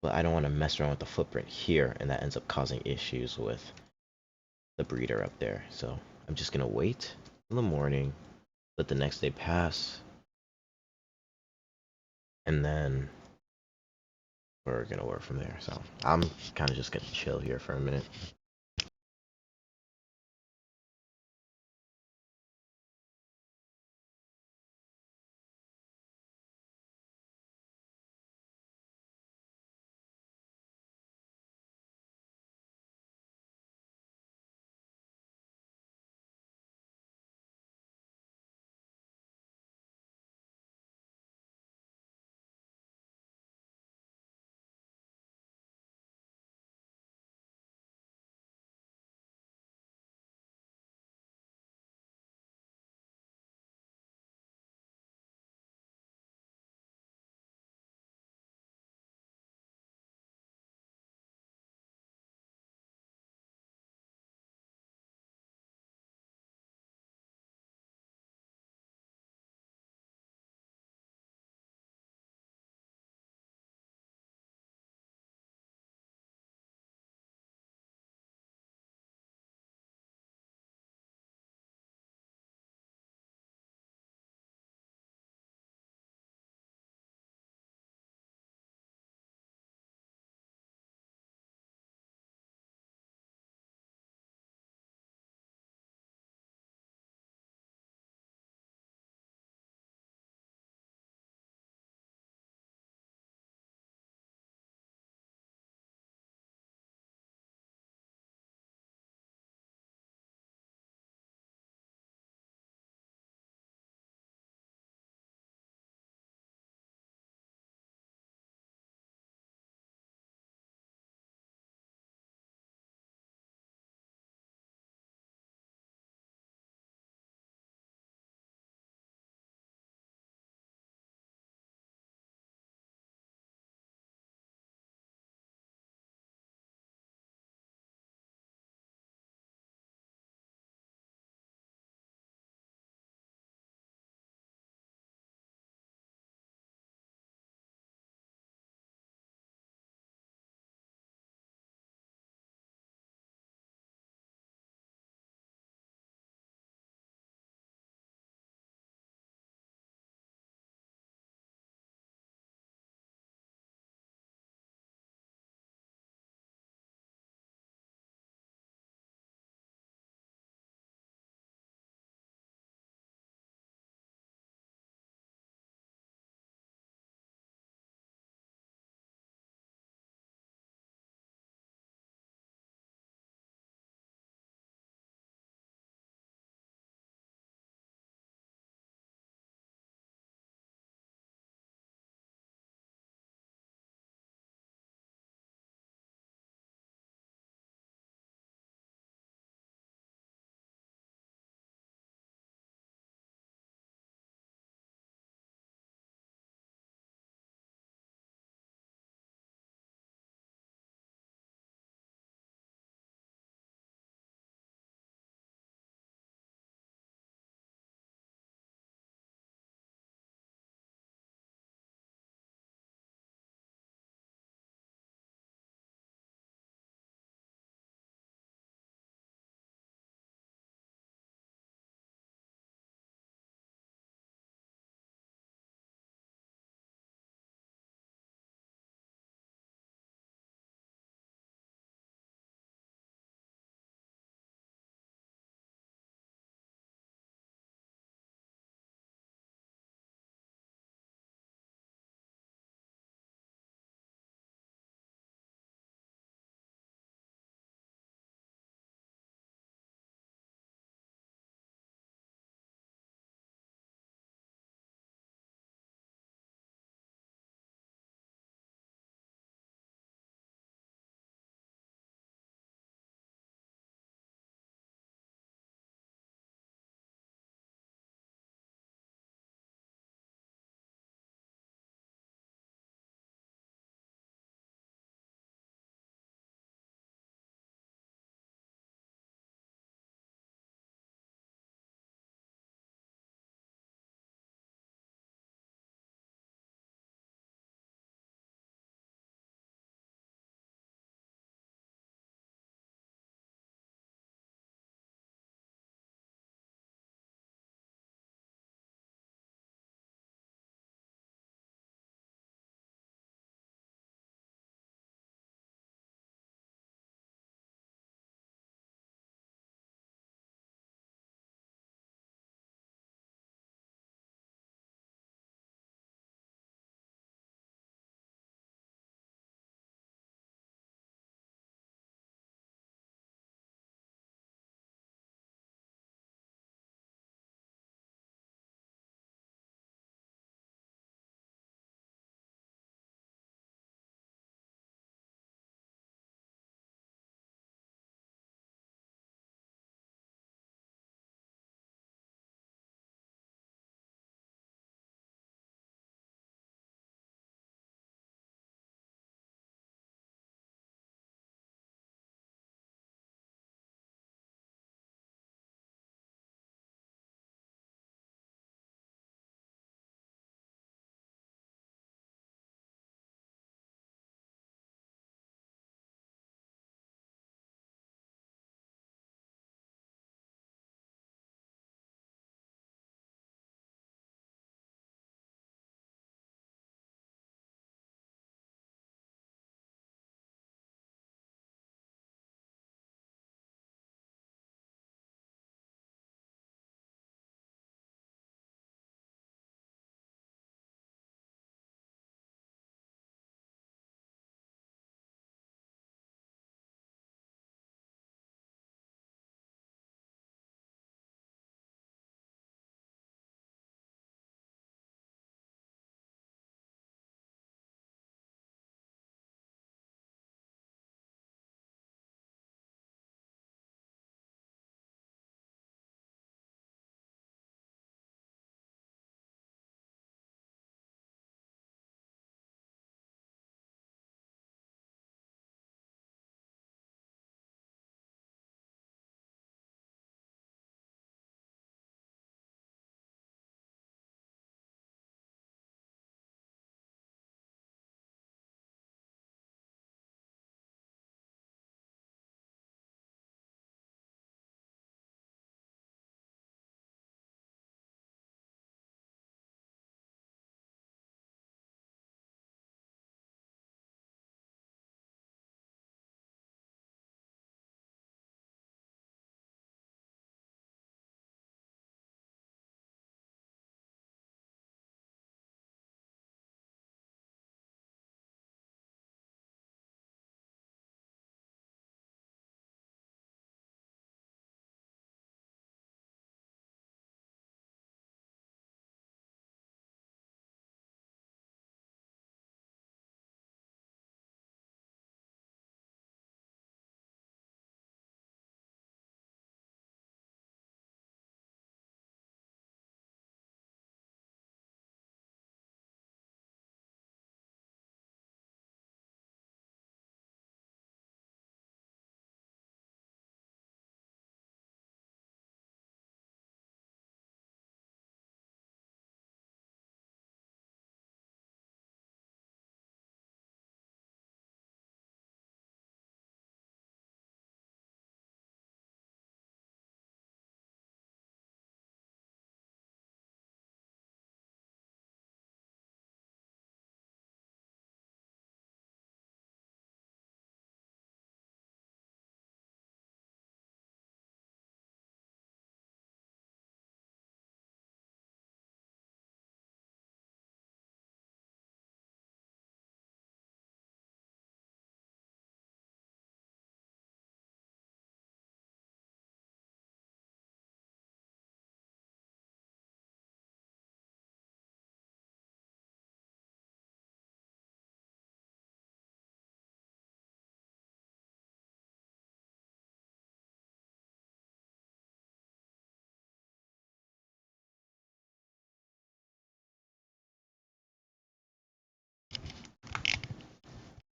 But I don't want to mess around with the footprint here, and that ends up causing issues with the breeder up there. So I'm just gonna wait in the morning, let the next day pass, and then we're gonna work from there. So I'm kind of just gonna chill here for a minute.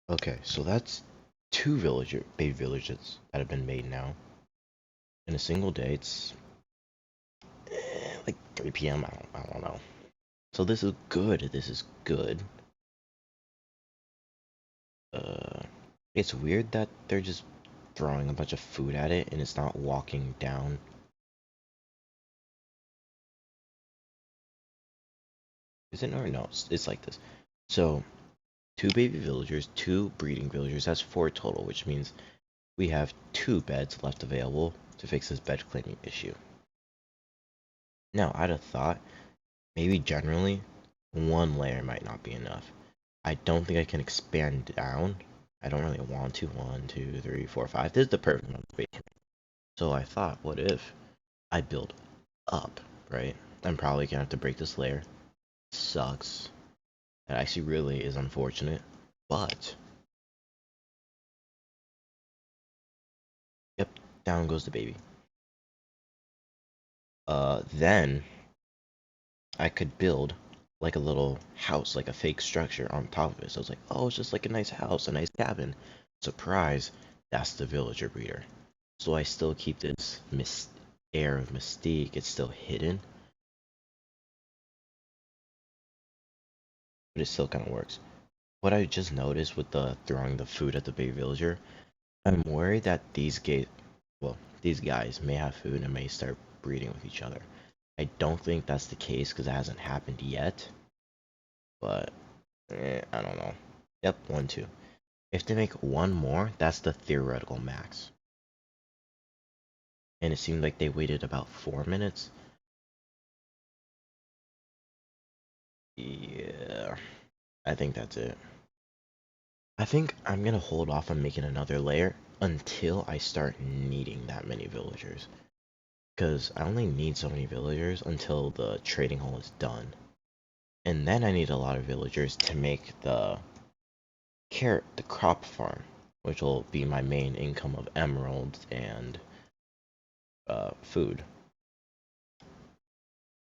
Okay, so that's two baby villages that have been made now in a single day. It's like 3 p.m. I don't know. So this is good. This is good. Uh, it's weird that they're just throwing a bunch of food at it and it's not walking down. Is it or no? It's like this. So two baby villagers, two breeding villagers. That's four total, which means we have two beds left available to fix this bed cleaning issue. Now, I'd have thought maybe generally one layer might not be enough. I don't think I can expand down. I don't really want to. One, two, three, four, five. This is the perfect amount of space. So I thought, what if I build up, right? I'm probably gonna have to break this layer. Sucks. That actually really is unfortunate. But, yep, down goes the baby. Then I could build like a little house, like a fake structure on top of it. So it's like, oh, it's just like a nice house, a nice cabin. Surprise, that's the villager breeder. So I still keep this air of mystique. It's still hidden, but it still kind of works. What I just noticed with the throwing the food at the baby villager, I'm worried that these guys may have food and may start breeding with each other. I don't think that's the case because it hasn't happened yet, but I don't know. Yep, one, two. If they make one more, that's the theoretical max. And it seemed like they waited about 4 minutes. Yeah, I think that's it. I think I'm gonna hold off on making another layer until I start needing that many villagers. Because I only need so many villagers until the trading hall is done. And then I need a lot of villagers to make the crop farm, which will be my main income of emeralds and food.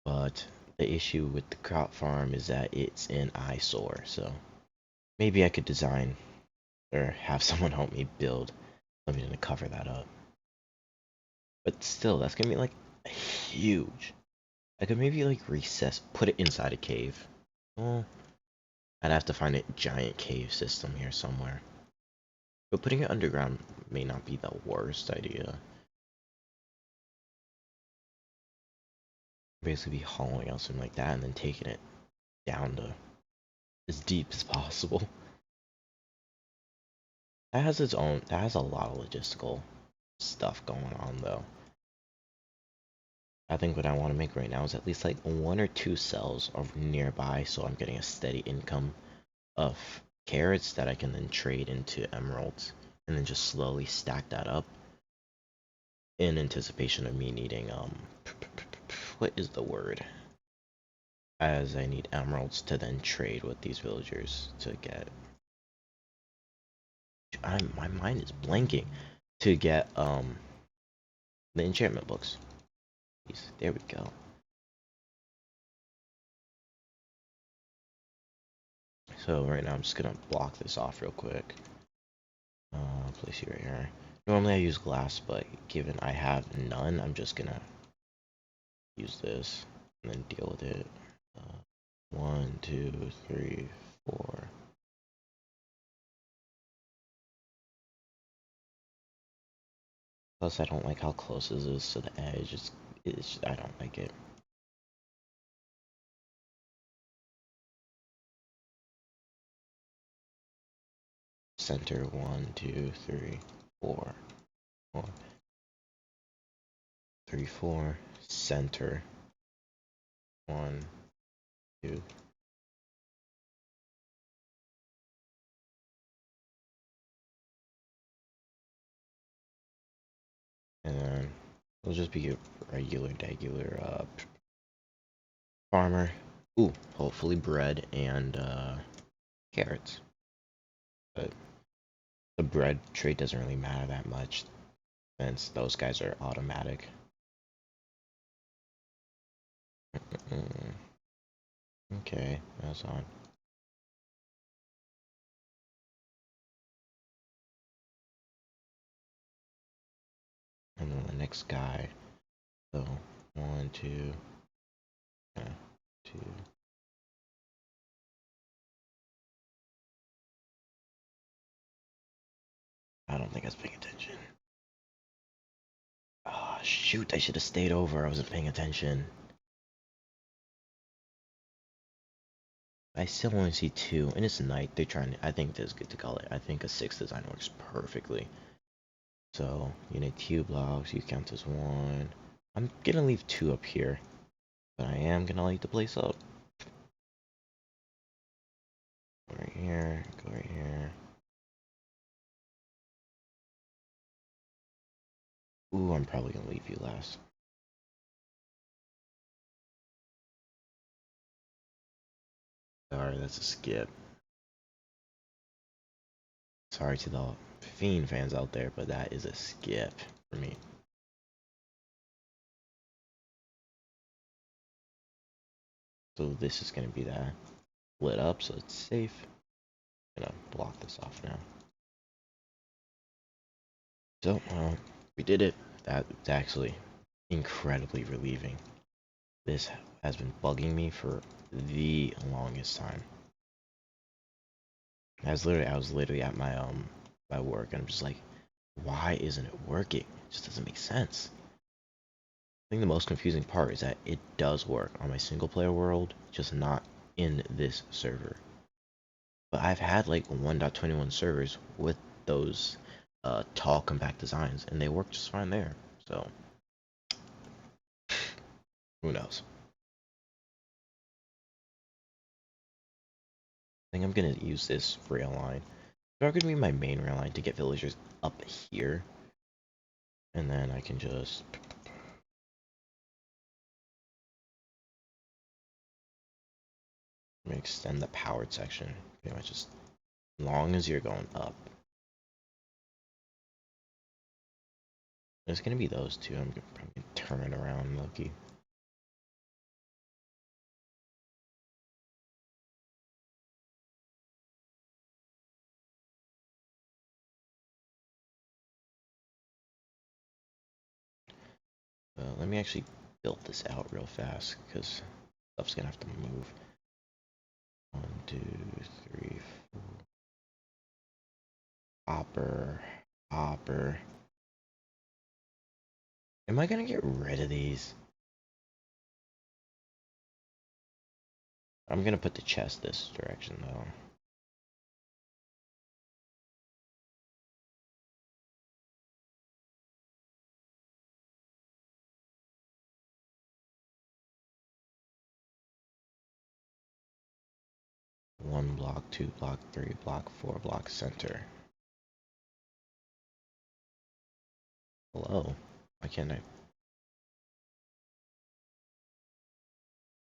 But the issue with the crop farm is that it's an eyesore, so maybe I could design or have someone help me build something to cover that up. But still, that's gonna be like huge. I could maybe like put it inside a cave. Well, I'd have to find a giant cave system here somewhere. But putting it underground may not be the worst idea. Basically be hollowing out something like that and then taking it down to as deep as possible. That has a lot of logistical stuff going on though. I think what I want to make right now is at least like one or two cells of nearby so I'm getting a steady income of carrots that I can then trade into emeralds and then just slowly stack that up in anticipation of me needing what is the word? As I need emeralds to then trade with these villagers to get my mind is blanking to get the enchantment books. There we go. So right now I'm just gonna block this off real quick. Place you right here. Normally I use glass, but given I have none, I'm just gonna use this and then deal with it. Uh, one, two, three, four. Plus I don't like how close this is to the edge. I don't like it. Center, one, two, three, four. One, three, four. Center, one, two. And then it'll just be a regular farmer. Ooh, hopefully bread and carrots. But the bread trade doesn't really matter that much since those guys are automatic. Okay, that's on. on the next guy. So 1, 2, 2. I don't think I was paying attention. Oh shoot, I should have stayed over. I wasn't paying attention. I still only see 2, and it's night. They're trying to, I think this is good to call it. I think a 6 design works perfectly. So, unit 2 blocks, you count as 1. I'm gonna leave 2 up here, but I am gonna light the place up. Go right here, go right here. Ooh, I'm probably gonna leave you last. Sorry, that's a skip. Sorry to the Fiend fans out there, but that is a skip for me. So this is gonna be that lit up, so it's safe. I'm gonna block this off now. So, we did it. That's actually incredibly relieving. This has been bugging me for the longest time. I was literally at my work, and I'm just like, why isn't it working? It just doesn't make sense. I think the most confusing part is that it does work on my single player world, just not in this server. But I've had like 1.21 servers with those tall compact designs, and they work just fine there. So who knows? I think I'm gonna use this rail line. They're gonna be my main rail line to get villagers up here, and then I can just extend the powered section. Pretty much just as long as you're going up. There's gonna be those two. I'm gonna probably turn it around, Loki. Let me actually build this out real fast because stuff's gonna have to move. 1, 2, 3, 4. Hopper, hopper. Am I gonna get rid of these? I'm gonna put the chest this direction though. One block, 2 block, 3 block, 4 block center. Hello? Why can't I?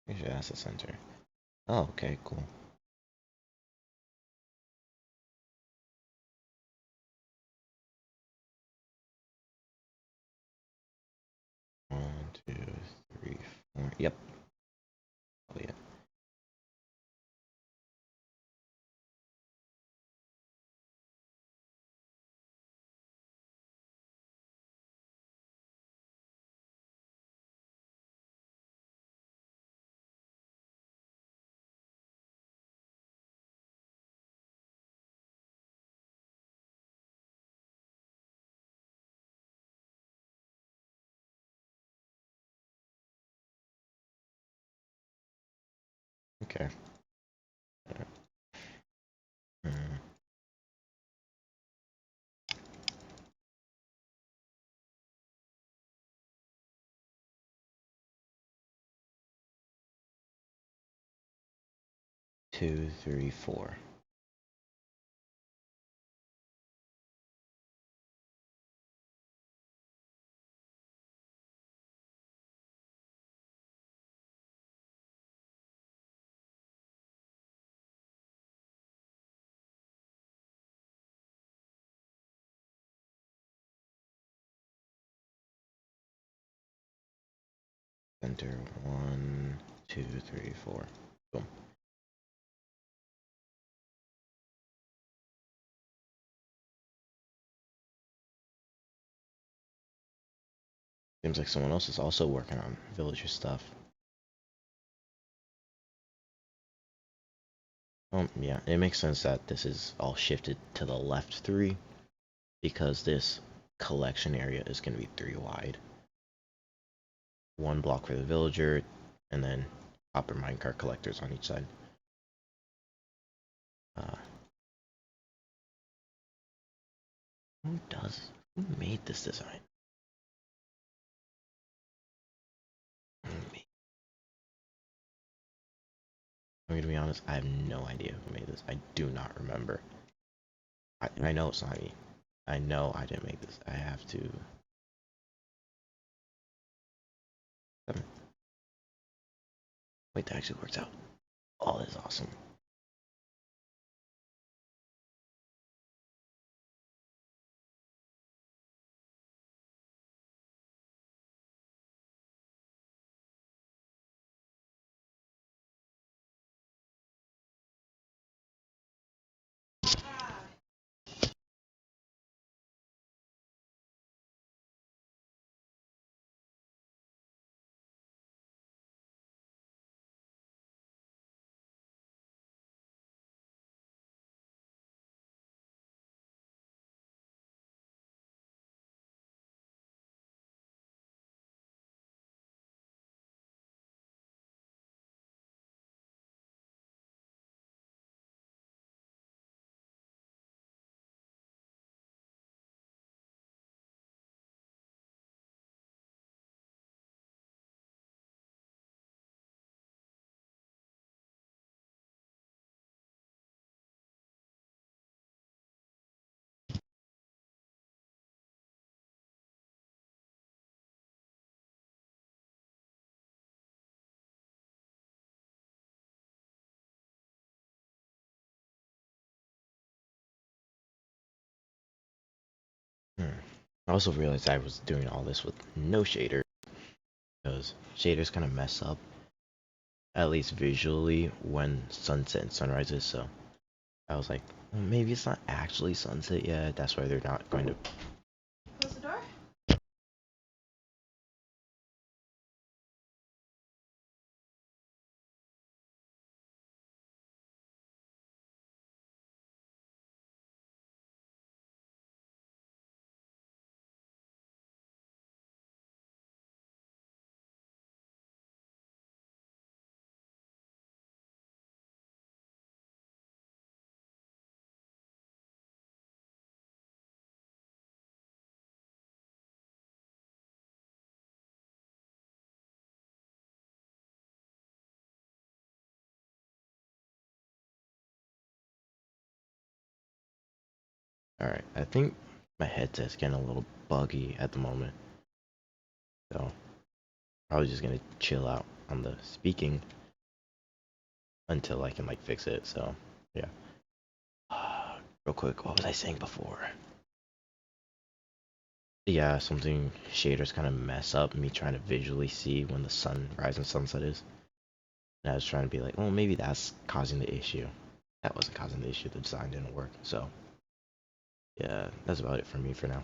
Make sure that's the center. Oh, okay, cool. One, 2, 3, 4. Yep. Oh yeah. Okay. Hmm. 2, 3, 4. Center. 1, 2, 3, 4. Boom. Seems like someone else is also working on villager stuff. Yeah, it makes sense that this is all shifted to the left 3 because this collection area is going to be 3 wide. 1 block for the villager, and then copper minecart collectors on each side. Who made this design? I'm gonna be honest, I have no idea who made this. I do not remember. I know it's not me. I know I didn't make this. I have to. 7. Wait, that actually works out. Oh, that's awesome. I also realized I was doing all this with no shader because shaders kind of mess up, at least visually, when sunset and sunrises. So I was like, well, maybe it's not actually sunset yet. That's why they're not going to. Close the door. Alright, I think my headset's getting a little buggy at the moment. So, probably just gonna chill out on the speaking until I can like fix it. So, yeah. Real quick, what was I saying before? Yeah, something shaders kind of mess up me trying to visually see when the sunrise and sunset is. And I was trying to be like, well, maybe that's causing the issue. That wasn't causing the issue. The design didn't work. So, yeah, that's about it for me for now.